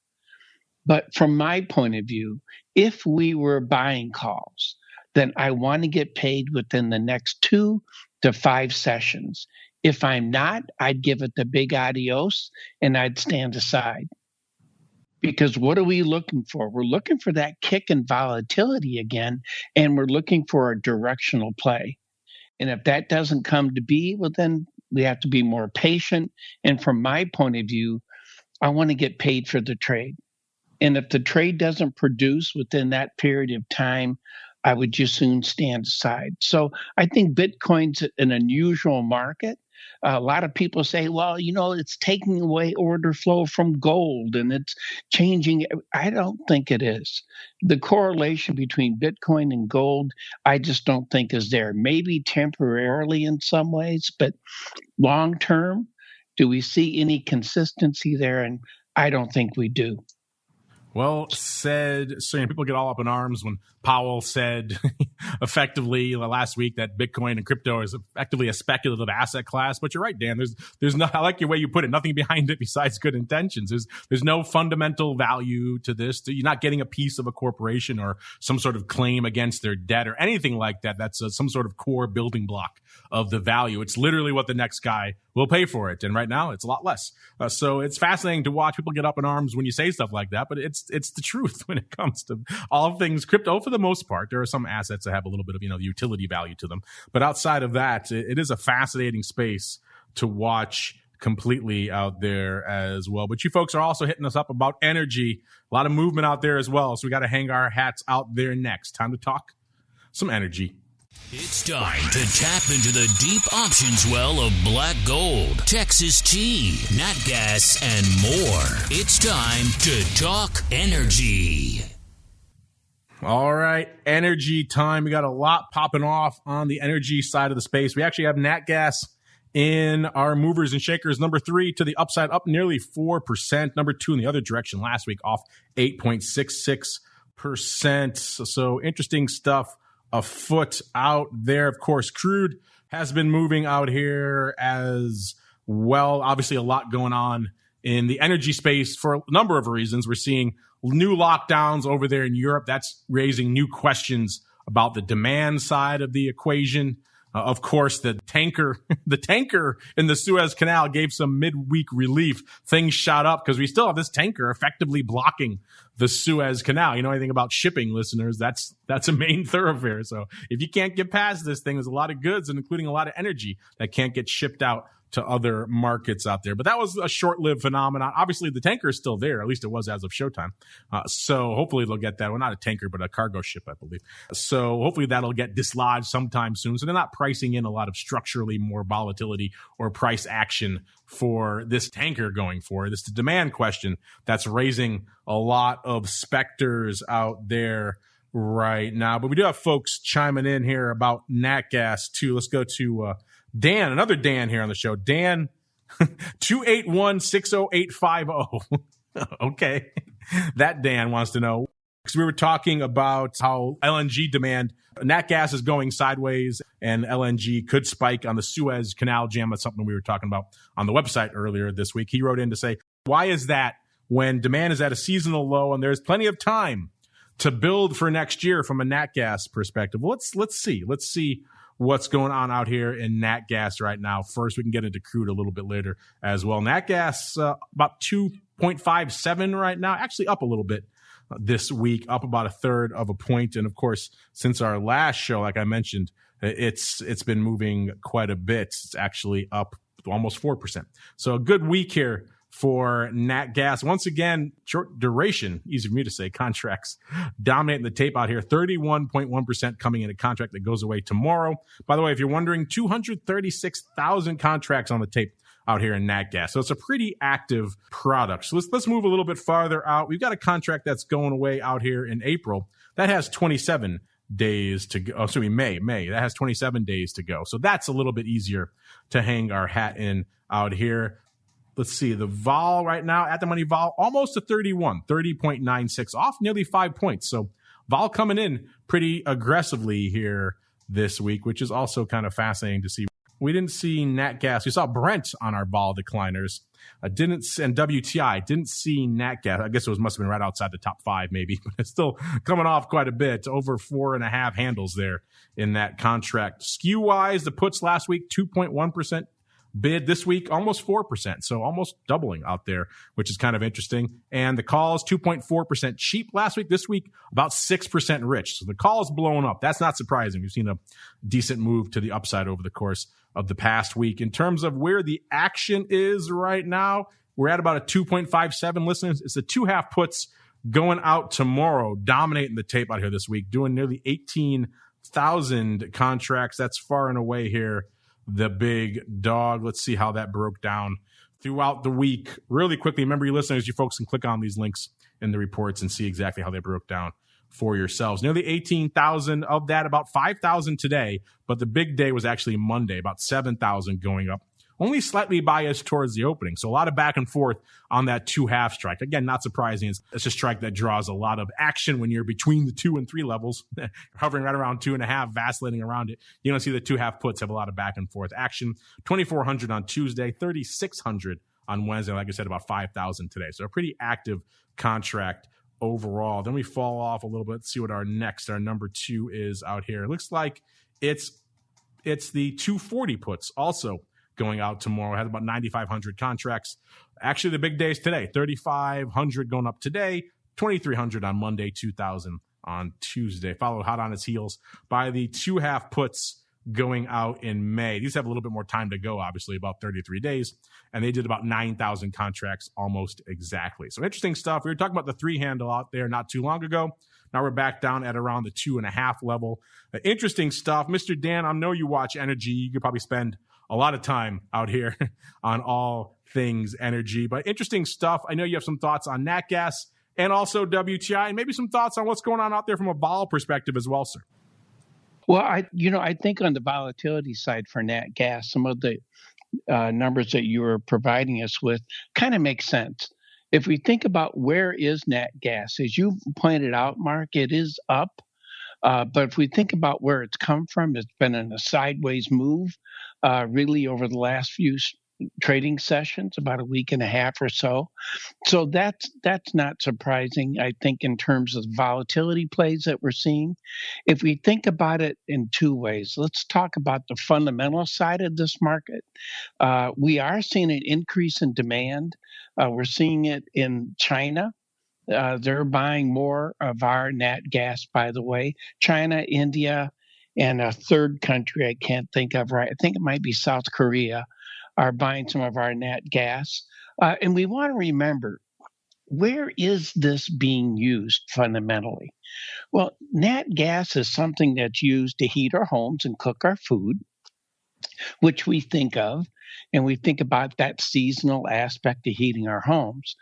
But from my point of view, if we were buying calls, then I want to get paid within the next 2 to 5 sessions. If I'm not, I'd give it the big adios and I'd stand aside. Because what are we looking for? We're looking for that kick in volatility again, and we're looking for a directional play. And if that doesn't come to be, well, then we have to be more patient. And from my point of view, I want to get paid for the trade. And if the trade doesn't produce within that period of time, I would just soon stand aside. So I think Bitcoin's an unusual market. A lot of people say, well, you know, it's taking away order flow from gold and it's changing. I don't think it is. The correlation between Bitcoin and gold, I just don't think is there. Maybe temporarily in some ways, but long term, do we see any consistency there? And I don't think we do. Well said. So people get all up in arms when Powell said effectively last week that Bitcoin and crypto is effectively a speculative asset class. But you're right, Dan. There's no, I like your way you put it, nothing behind it besides good intentions. There's no fundamental value to this. You're not getting a piece of a corporation or some sort of claim against their debt or anything like that. That's some sort of core building block of the value. It's literally what the next guy will pay for it. And right now it's a lot less. So it's fascinating to watch people get up in arms when you say stuff like that. But it's the truth when it comes to all things crypto. For the most part, there are some assets that have a little bit of, the utility value to them. But outside of that, it is a fascinating space to watch completely out there as well. But you folks are also hitting us up about energy. A lot of movement out there as well. So we got to hang our hats out there next. Time to talk some energy. It's time to tap into the deep options well of black gold, Texas tea, nat gas, and more. It's time to talk energy. All right, energy time. We got a lot popping off on the energy side of the space. We actually have nat gas in our movers and shakers. Number 3 to the upside, up nearly 4%. Number 2 in the other direction last week, off 8.66%. So interesting stuff afoot out there. Of course, crude has been moving out here as well. Obviously, a lot going on in the energy space for a number of reasons. We're seeing new lockdowns over there in Europe. That's raising new questions about the demand side of the equation. Of course, the tanker in the Suez Canal gave some midweek relief. Things shot up because we still have this tanker effectively blocking the Suez Canal. You know anything about shipping, listeners? That's a main thoroughfare. So if you can't get past this thing, there's a lot of goods and including a lot of energy that can't get shipped out to other markets out there. But that was a short-lived phenomenon. Obviously, the tanker is still there. At least it was as of showtime. So hopefully they'll get that. Well, not a tanker, but a cargo ship, I believe. So hopefully that'll get dislodged sometime soon. So they're not pricing in a lot of structurally more volatility or price action for this tanker going forward. This is the demand question that's raising a lot of specters out there right now. But we do have folks chiming in here about nat gas too. Let's go to Dan, another Dan here on the show. Dan, 281-60850. Okay. That Dan wants to know, Because we were talking about how LNG demand, nat gas is going sideways and LNG could spike on the Suez Canal jam. That's something we were talking about on the website earlier this week. He wrote in to say, why is that when demand is at a seasonal low and there's plenty of time to build for next year from a nat gas perspective? Well, let's see what's going on out here in nat gas right now. First, we can get into crude a little bit later as well. Nat gas about 2.57 right now, actually up a little bit this week, up about a third of a point. And of course, since our last show, like I mentioned, it's been moving quite a bit. It's actually up almost 4%. So a good week here for nat gas. Once again, short duration, easy for me to say, contracts dominating the tape out here. 31.1% coming in a contract that goes away tomorrow. By the way, if you're wondering, 236,000 contracts on the tape out here in nat gas. So it's a pretty active product. So let's move a little bit farther out. We've got a contract that's going away out here in April that has 27 days to go. Oh, sorry, May. That has 27 days to go. So that's a little bit easier to hang our hat in out here. Let's see, the vol right now, at the money vol, almost to 30.96, off nearly 5 points. So vol coming in pretty aggressively here this week, which is also kind of fascinating to see. We didn't see nat gas. We saw Brent on our vol decliners. And WTI didn't see nat gas. I guess it must have been right outside the top 5 maybe, but it's still coming off quite a bit, over 4.5 handles there in that contract. Skew wise, the puts last week, 2.1%. Bid this week, almost 4%. So almost doubling out there, which is kind of interesting. And the calls, 2.4% cheap last week. This week, about 6% rich. So the call is blowing up. That's not surprising. We've seen a decent move to the upside over the course of the past week. In terms of where the action is right now, we're at about a 2.57 listeners. It's the 2.5 puts going out tomorrow, dominating the tape out here this week, doing nearly 18,000 contracts. That's far and away here the big dog. Let's see how that broke down throughout the week. Really quickly, remember, you listeners, you folks can click on these links in the reports and see exactly how they broke down for yourselves. Nearly 18,000 of that, about 5,000 today, but the big day was actually Monday, about 7,000 going up. Only slightly biased towards the opening. So a lot of back and forth on that 2.5 strike. Again, not surprising. It's a strike that draws a lot of action when you're between the 2 and 3 levels, hovering right around 2.5, vacillating around it. You don't see the 2.5 puts have a lot of back and forth action. 2,400 on Tuesday, 3,600 on Wednesday. Like I said, about 5,000 today. So a pretty active contract overall. Then we fall off a little bit. Let's see what our number 2 is out here. It looks like it's the 240 puts also going out tomorrow. Has about 9,500 contracts. Actually, the big day is today. 3,500 going up today, 2,300 on Monday, 2,000 on Tuesday. Followed hot on its heels by the 2.5 puts going out in May. These have a little bit more time to go, obviously, about 33 days. And they did about 9,000 contracts almost exactly. So interesting stuff. We were talking about the 3 handle out there not too long ago. Now we're back down at around the 2.5 level. Interesting stuff. Mr. Dan, I know you watch energy. You could probably spend a lot of time out here on all things energy, but interesting stuff. I know you have some thoughts on nat gas and also WTI, and maybe some thoughts on what's going on out there from a vol perspective as well, sir. Well, I think on the volatility side for nat gas, some of the numbers that you were providing us with kind of make sense. If we think about where is nat gas, as you pointed out, Mark, it is up. But if we think about where it's come from, it's been in a sideways move really over the last few trading sessions, about a week and a half or so. So that's not surprising, I think, in terms of the volatility plays that we're seeing. If we think about it in 2 ways, let's talk about the fundamental side of this market. We are seeing an increase in demand. We're seeing it in China. They're buying more of our nat gas, by the way. China, India, and a third country I can't think of right. I think it might be South Korea are buying some of our nat gas. And we want to remember, where is this being used fundamentally? Well, nat gas is something that's used to heat our homes and cook our food, which we think of, and we think about that seasonal aspect of heating our homes.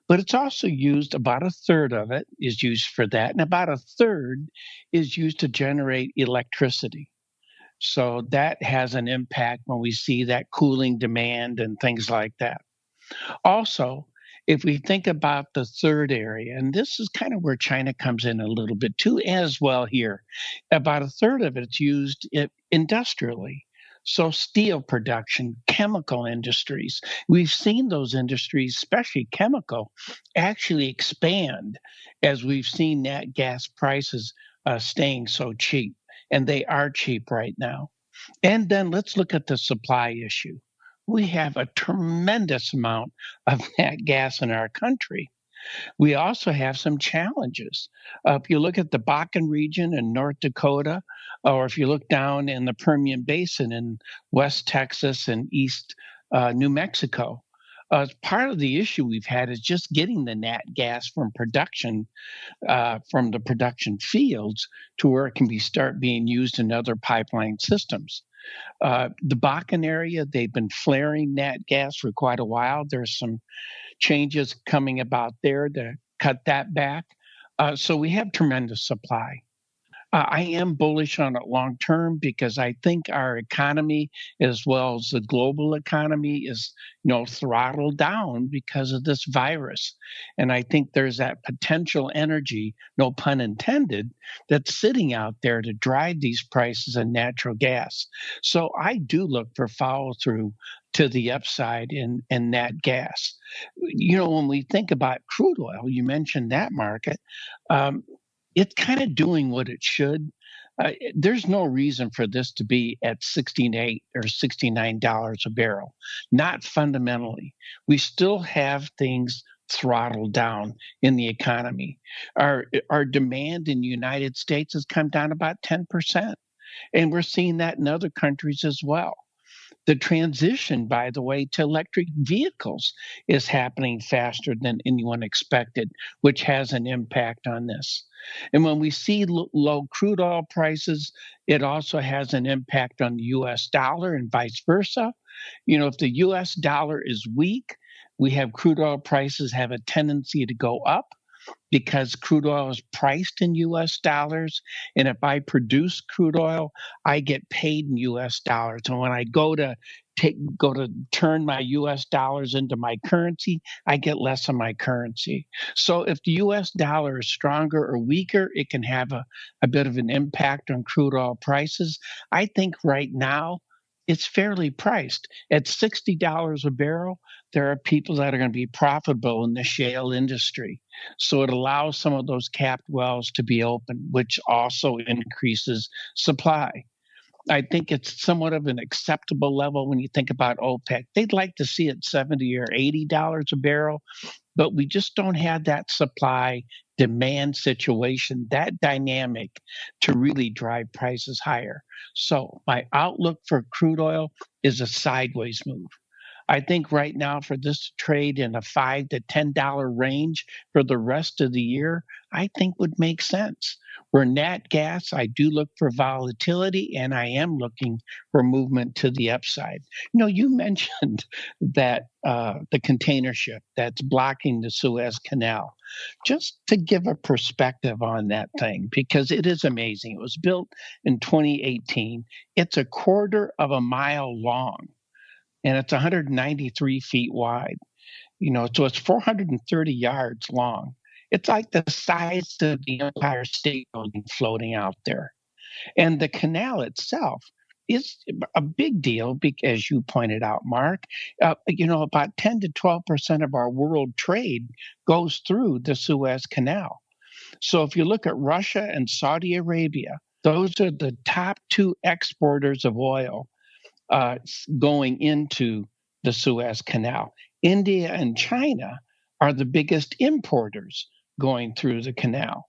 But it's also used, about a third of it is used for that, and about a third is used to generate electricity. So that has an impact when we see that cooling demand and things like that. Also, If we think about the third area, and this is kind of where China comes in a little bit too, as well here, about a third of it's used industrially. So steel production, chemical industries, we've seen those industries, especially chemical, actually expand as we've seen nat gas prices staying so cheap. And they are cheap right now. And then let's look at the supply issue. We have a tremendous amount of nat gas in our country. We also have some challenges. If you look at the Bakken region in North Dakota, or if you look down in the Permian Basin in West Texas and East New Mexico, part of the issue we've had is just getting the nat gas from production, from the production fields to where it can start being used in other pipeline systems. The Bakken area, they've been flaring nat gas for quite a while. There's some changes coming about there to cut that back. So we have tremendous supply. I am bullish on it long term because I think our economy, as well as the global economy, is throttled down because of this virus. And I think there's that potential energy, no pun intended, that's sitting out there to drive these prices of natural gas. So I do look for follow through to the upside in nat gas. When we think about crude oil, you mentioned that market. It's kind of doing what it should. There's no reason for this to be at $68 or $69 a barrel. Not fundamentally. We still have things throttled down in the economy. Our demand in the United States has come down about 10%. And we're seeing that in other countries as well. The transition, by the way, to electric vehicles is happening faster than anyone expected, which has an impact on this. And when we see low crude oil prices, it also has an impact on the U.S. dollar and vice versa. If the U.S. dollar is weak, we have crude oil prices have a tendency to go up, because crude oil is priced in U.S. dollars. And if I produce crude oil, I get paid in U.S. dollars. And when I go to turn my U.S. dollars into my currency, I get less of my currency. So if the U.S. dollar is stronger or weaker, it can have a bit of an impact on crude oil prices. I think right now, it's fairly priced. At $60 a barrel, there are people that are going to be profitable in the shale industry. So it allows some of those capped wells to be open, which also increases supply. I think it's somewhat of an acceptable level when you think about OPEC. They'd like to see it $70 or $80 a barrel, but we just don't have that supply demand situation, that dynamic to really drive prices higher. So my outlook for crude oil is a sideways move. I think right now for this to trade in a $5 to $10 range for the rest of the year, I think would make sense. For nat gas, I do look for volatility, and I am looking for movement to the upside. You mentioned that the container ship that's blocking the Suez Canal. Just to give a perspective on that thing, because it is amazing. It was built in 2018. It's a quarter of a mile long, and it's 193 feet wide. So it's 430 yards long. It's like the size of the Empire State Building floating out there. And the canal itself is a big deal, as you pointed out, Mark. About 10 to 12% of our world trade goes through the Suez Canal. So if you look at Russia and Saudi Arabia, those are the top two exporters of oil going into the Suez Canal. India and China are the biggest importers going through the canal.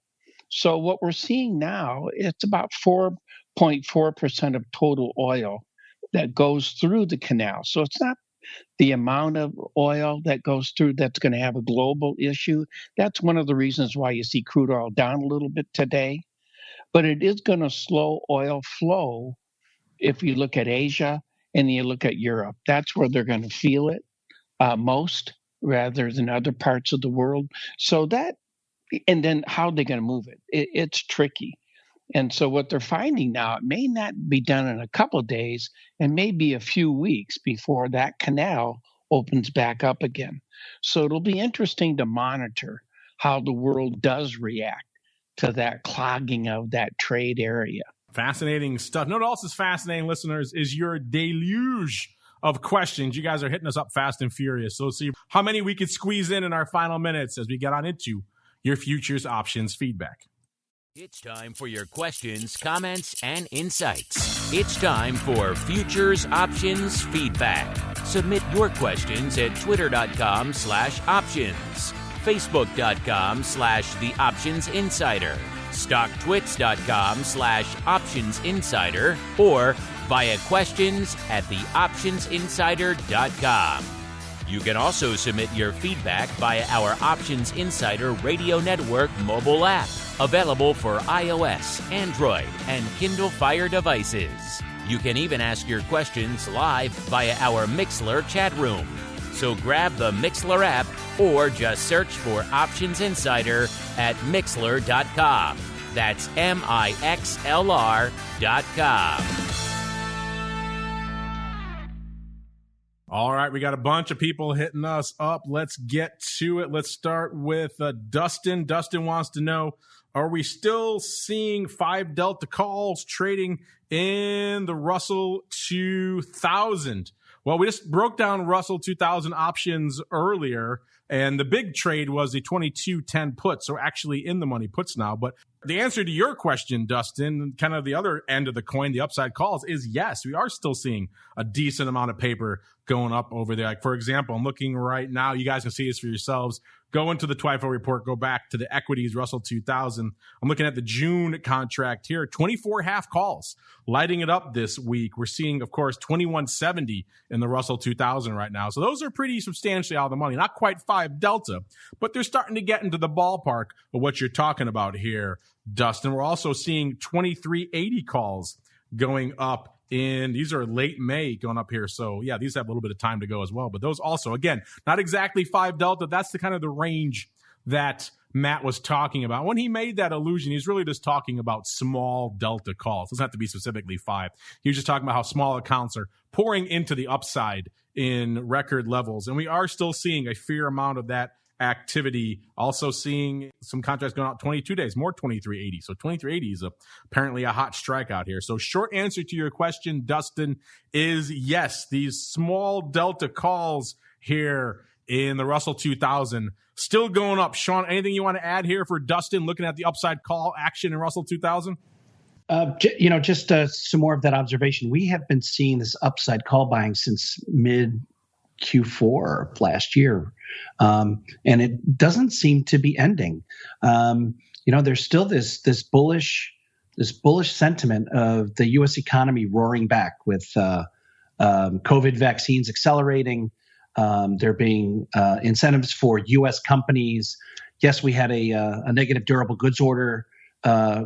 So what we're seeing now, it's about 4.4% of total oil that goes through the canal. So it's not the amount of oil that goes through that's going to have a global issue. That's one of the reasons why you see crude oil down a little bit today. But it is going to slow oil flow if you look at Asia and you look at Europe. That's where they're going to feel it most, rather than other parts of the world. So and then how are they going to move it? It's tricky. And so what they're finding now, it may not be done in a couple of days and maybe a few weeks before that canal opens back up again. So it'll be interesting to monitor how the world does react to that clogging of that trade area. Fascinating stuff. You know what else is fascinating, listeners, is your deluge of questions. You guys are hitting us up fast and furious. So let's see how many we could squeeze in our final minutes as we get on into your futures options feedback. It's time for your questions, comments, and insights. It's time for Futures Options Feedback. Submit your questions at twitter.com/options, facebook.com/The Options Insider, stocktwits.com/Options Insider, or via questions@theoptionsinsider.com. You can also submit your feedback via our Options Insider Radio Network mobile app, available for iOS, Android, and Kindle Fire devices. You can even ask your questions live via our Mixlr chat room. So grab the Mixlr app or just search for Options Insider at Mixlr.com. That's Mixlr.com. All right, we got a bunch of people hitting us up. Let's get to it. Let's start with Dustin. Dustin wants to know, are we still seeing 5 Delta calls trading in the Russell 2000? Well, we just broke down Russell 2000 options earlier, and the big trade was the 2210 put, so actually in the money puts now. But the answer to your question, Dustin, kind of the other end of the coin, the upside calls, is yes, we are still seeing a decent amount of paper going up over there. Like, for example, I'm looking right now. You guys can see this for yourselves. Go into the TWIFO report, go back to the equities Russell 2000. I'm looking at the June contract here, 24 half calls, lighting it up this week. We're seeing, of course, 2170 in the Russell 2000 right now. So those are pretty substantially out of the money. Not quite 5 Delta, but they're starting to get into the ballpark of what you're talking about here, Dustin. We're also seeing 2380 calls going up. And these are late May going up here. So, yeah, these have a little bit of time to go as well. But those also, again, not exactly 5 Delta. That's the kind of the range that Matt was talking about. When he made that allusion, he's really just talking about small Delta calls. It doesn't have to be specifically 5. He was just talking about how small accounts are pouring into the upside in record levels. And we are still seeing a fair amount of that activity. Also seeing some contracts going out 22 days, more 2380. So 2380 is apparently a hot strike out here. So short answer to your question, Dustin, is yes, these small Delta calls here in the Russell 2000 still going up. Sean, anything you want to add here for Dustin looking at the upside call action in Russell 2000? Just some more of that observation. We have been seeing this upside call buying since mid Q4 of last year. And it doesn't seem to be ending. There's still this bullish sentiment of the U.S. economy roaring back with COVID vaccines accelerating. There being incentives for U.S. companies. Yes, we had a negative durable goods order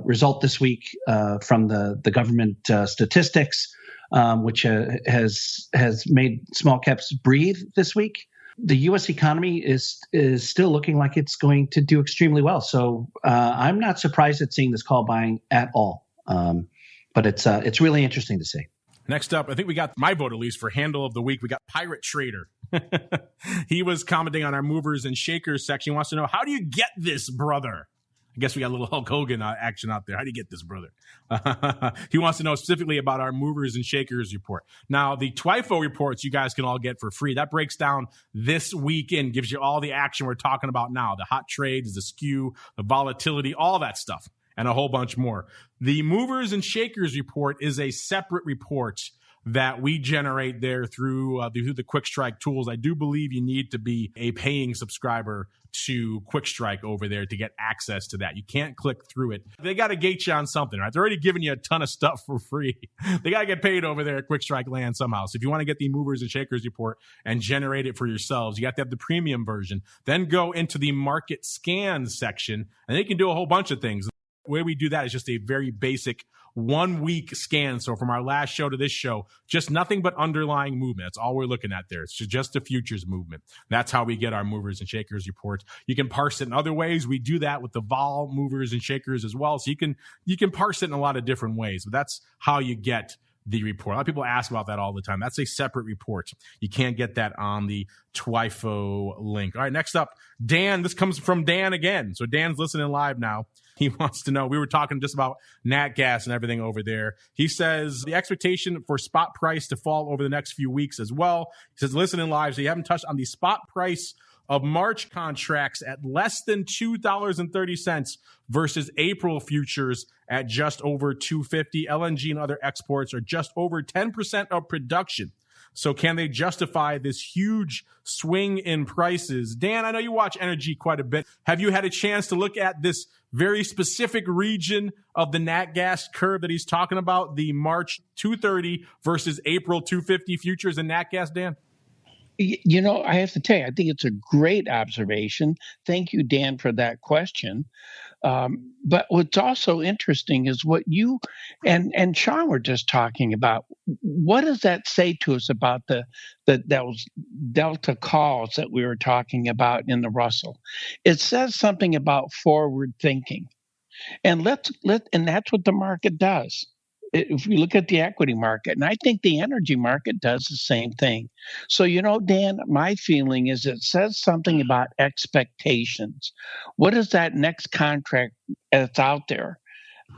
result this week from the government statistics, which has made small caps breathe this week. The U.S. economy is still looking like it's going to do extremely well. So I'm not surprised at seeing this call buying at all. But it's really interesting to see. Next up, I think we got my vote at least for handle of the week. We got Pirate Trader. He was commenting on our movers and shakers section. He wants to know, how do you get this, brother? I guess we got a little Hulk Hogan action out there. How do you get this, brother? He wants to know specifically about our movers and shakers report. Now, the TWIFO reports you guys can all get for free. That breaks down this weekend, gives you all the action we're talking about now. The hot trades, the skew, the volatility, all that stuff, and a whole bunch more. The movers and shakers report is a separate report that we generate there through the Quick Strike tools. I do believe you need to be a paying subscriber to Quick Strike over there to get access to that. You can't click through it. They got to gate you on something, right? They're already giving you a ton of stuff for free. They got to get paid over there at Quick Strike land somehow. So if you want to get the movers and shakers report and generate it for yourselves, you got to have the premium version. Then go into the market scan section, and they can do a whole bunch of things. The way we do that is just a very basic 1 week scan. So from our last show to this show, just nothing but underlying movement. That's all we're looking at there. It's just the futures movement. That's how we get our movers and shakers reports. You can parse it in other ways. We do that with the vol movers and shakers as well. So you can parse it in a lot of different ways, but that's how you get the report. A lot of people ask about that all the time. That's a separate report. You can't get that on the TWIFO link. All right, next up, Dan. This comes from Dan again. So Dan's listening live now. He wants to know, we were talking just about nat gas and everything over there. He says the expectation for spot price to fall over the next few weeks as well. He says, listening live, so you haven't touched on the spot price of March contracts at less than $2.30 versus April futures at just over $2.50. LNG and other exports are just over 10% of production. So can they justify this huge swing in prices? Dan, I know you watch energy quite a bit. Have you had a chance to look at this very specific region of the nat gas curve that he's talking about, the March 230 versus April 250 futures in nat gas, Dan? You know, I have to tell you, I think it's a great observation. Thank you, Dan, for that question. But what's also interesting is what you and Sean were just talking about. What does that say to us about those delta calls that we were talking about in the Russell? It says something about forward thinking, and and that's what the market does. If we look at the equity market, and I think the energy market does the same thing. So, you know, Dan, my feeling is it says something about expectations. What is that next contract that's out there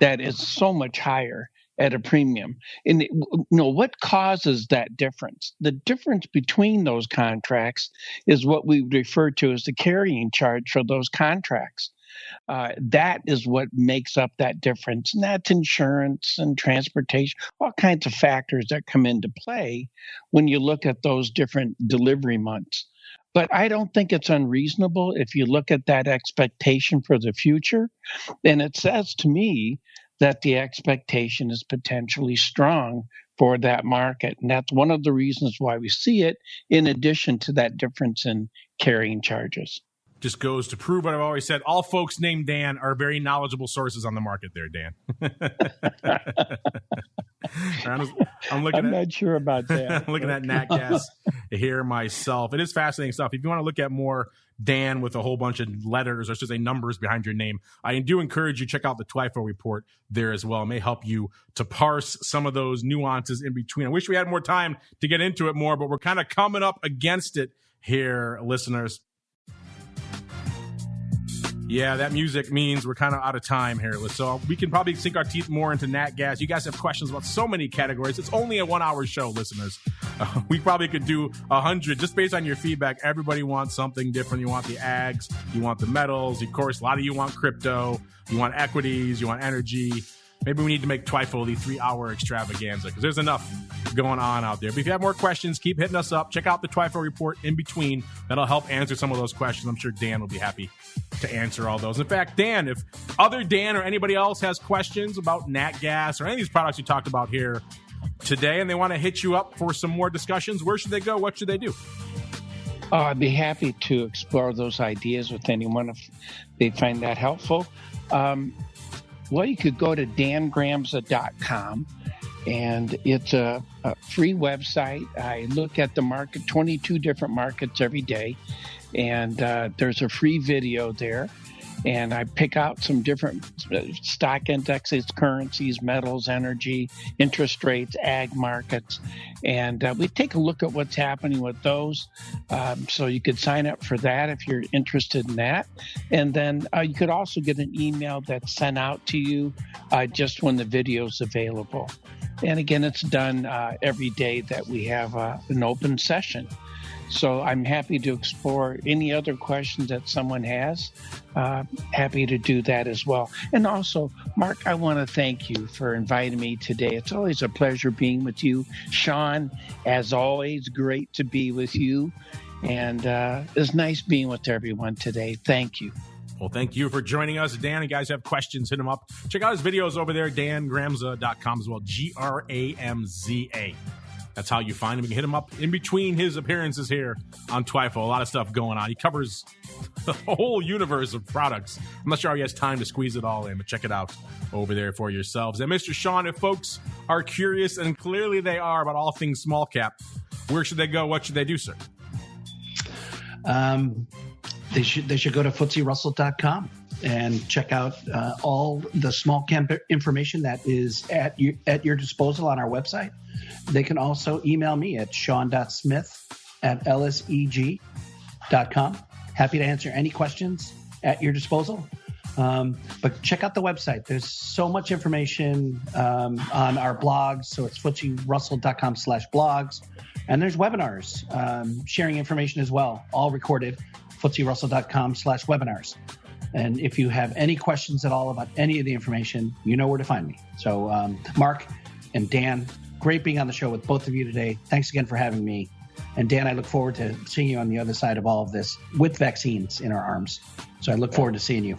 that is so much higher at a premium? And, you know, what causes that difference? The difference between those contracts is what we refer to as the carrying charge for those contracts. That is what makes up that difference. And that's insurance and transportation, all kinds of factors that come into play when you look at those different delivery months. But I don't think it's unreasonable if you look at that expectation for the future. And it says to me that the expectation is potentially strong for that market. And that's one of the reasons why we see it, in addition to that difference in carrying charges. Just goes to prove what I've always said. All folks named Dan are very knowledgeable sources on the market there, Dan. I'm not sure about that. I'm looking at nat gas here myself. It is fascinating stuff. If you want to look at more Dan with a whole bunch of letters, or should say numbers behind your name, I do encourage you to check out the TWIFO report there as well. It may help you to parse some of those nuances in between. I wish we had more time to get into it more, but we're kind of coming up against it here, listeners. Yeah, that music means we're kind of out of time here. So we can probably sink our teeth more into nat gas. You guys have questions about so many categories. It's only a 1 hour show, listeners. We probably could do 100 just based on your feedback. Everybody wants something different. You want the ags, you want the metals. Of course, a lot of you want crypto, you want equities, you want energy. Maybe we need to make TWIFO the 3 hour extravaganza because there's enough going on out there. But if you have more questions, keep hitting us up. Check out the TWIFO report in between. That'll help answer some of those questions. I'm sure Dan will be happy to answer all those. In fact, Dan, if other Dan or anybody else has questions about nat gas or any of these products we talked about here today and they want to hit you up for some more discussions, where should they go? What should they do? I'd be happy to explore those ideas with anyone if they find that helpful. Well, you could go to dangramza.com, and it's a free website. I look at the market, 22 different markets every day, and there's a free video there. And I pick out some different stock indexes, currencies, metals, energy, interest rates, ag markets. And we take a look at what's happening with those. So you could sign up for that if you're interested in that. And then you could also get an email that's sent out to you just when the video is available. And again, it's done every day that we have an open session. So I'm happy to explore any other questions that someone has. Happy to do that as well. And also, Mark, I want to thank you for inviting me today. It's always a pleasure being with you. Sean, as always, great to be with you. And it's nice being with everyone today. Thank you. Well, thank you for joining us. Dan, and guys have questions, hit him up. Check out his videos over there, dangramza.com as well, GRAMZA. That's how you find him. You can hit him up in between his appearances here on TWIFO. A lot of stuff going on. He covers the whole universe of products. I'm not sure how he has time to squeeze it all in, but check it out over there for yourselves. And Mr. Sean, if folks are curious, and clearly they are, about all things small cap, where should they go? What should they do, sir? They should go to FTSERussell.com. and check out all the small cap information that is at your disposal on our website. They can also email me at sean.smith@lseg.com. Happy to answer any questions at your disposal. But check out the website. There's so much information on our blogs. So it's FTSERussell.com/blogs. And there's webinars sharing information as well, all recorded, FTSERussell.com/webinars. And if you have any questions at all about any of the information, you know where to find me. So Mark and Dan, great being on the show with both of you today. Thanks again for having me. And Dan, I look forward to seeing you on the other side of all of this with vaccines in our arms. So I look forward to seeing you.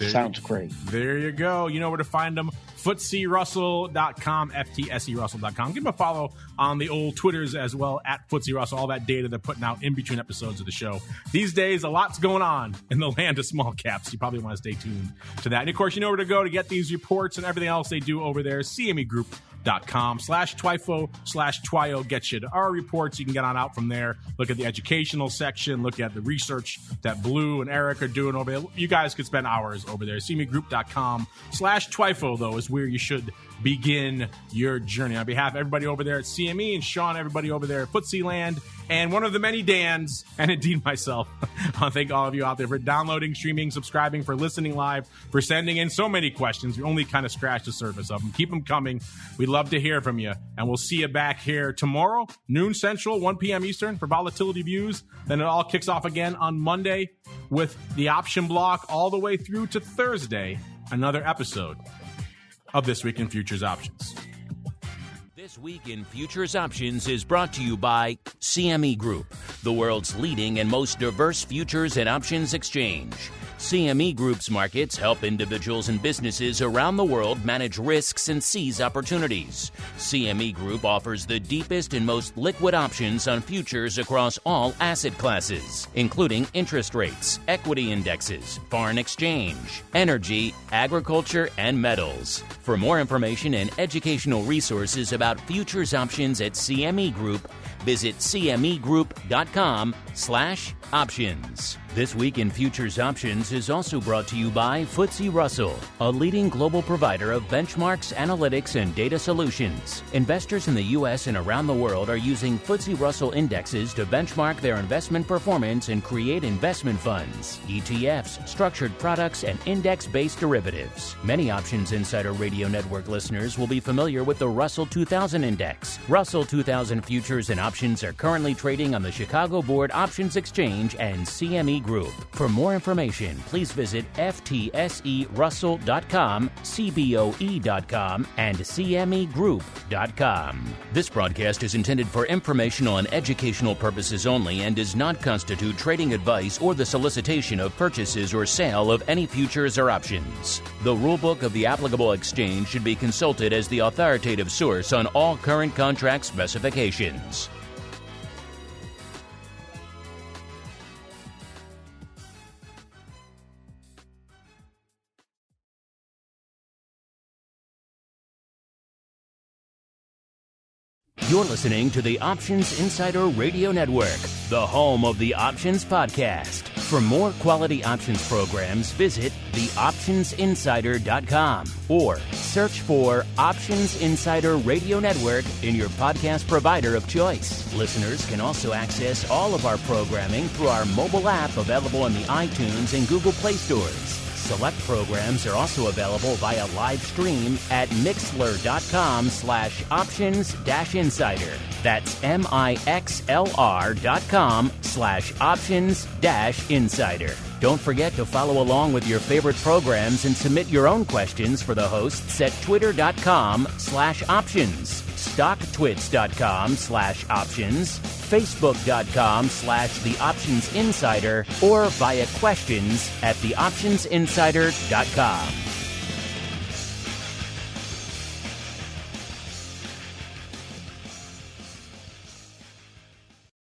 Sounds great. There you go. You know where to find them. FTSERussell.com, FTSERussell.com. Give them a follow on the old Twitters as well, at FTSE Russell, all that data they're putting out in between episodes of the show. These days, a lot's going on in the land of small caps. You probably want to stay tuned to that. And, of course, you know where to go to get these reports and everything else they do over there, CMEgroup.com/TWIFO/TWIO gets you to our reports. You can get on out from there. Look at the educational section. Look at the research that Blue and Eric are doing over there. You guys could spend hours over there. CMEgroup.com/TWIFO, though, is where you should begin your journey. On behalf of everybody over there at CME and Sean, everybody over there at FTSE Land, and one of the many Dans, and indeed myself, I want to thank all of you out there for downloading, streaming, subscribing, for listening live, for sending in so many questions. We only kind of scratched the surface of them. Keep them coming. We'd love to hear from you. And we'll see you back here tomorrow, noon Central, 1 p.m. Eastern, for Volatility Views. Then it all kicks off again on Monday with the option block all the way through to Thursday, another episode of This Week in Futures Options. This Week in Futures Options is brought to you by CME Group, the world's leading and most diverse futures and options exchange. CME Group's markets help individuals and businesses around the world manage risks and seize opportunities. CME Group offers the deepest and most liquid options on futures across all asset classes, including interest rates, equity indexes, foreign exchange, energy, agriculture, and metals. For more information and educational resources about futures options at CME Group, visit cmegroup.com/options. This Week in Futures Options is also brought to you by FTSE Russell, a leading global provider of benchmarks, analytics, and data solutions. Investors in the U.S. and around the world are using FTSE Russell indexes to benchmark their investment performance and create investment funds, ETFs, structured products, and index-based derivatives. Many Options Insider Radio Network listeners will be familiar with the Russell 2000 Index. Russell 2000 futures and options are currently trading on the Chicago Board Options Exchange and CME Group. For more information, please visit FTSERussell.com, CBOE.com, and CMEgroup.com. This broadcast is intended for informational and educational purposes only and does not constitute trading advice or the solicitation of purchases or sale of any futures or options. The rulebook of the applicable exchange should be consulted as the authoritative source on all current contract specifications. You're listening to the Options Insider Radio Network, the home of the Options Podcast. For more quality options programs, visit theoptionsinsider.com or search for Options Insider Radio Network in your podcast provider of choice. Listeners can also access all of our programming through our mobile app available in the iTunes and Google Play stores. Select programs are also available via live stream at mixlr.com/options-insider. That's mixlr.com/options-insider. Don't forget to follow along with your favorite programs and submit your own questions for the hosts at twitter.com/options, stocktwits.com/options, facebook.com/theoptionsinsider, or via questions at theoptionsinsider.com.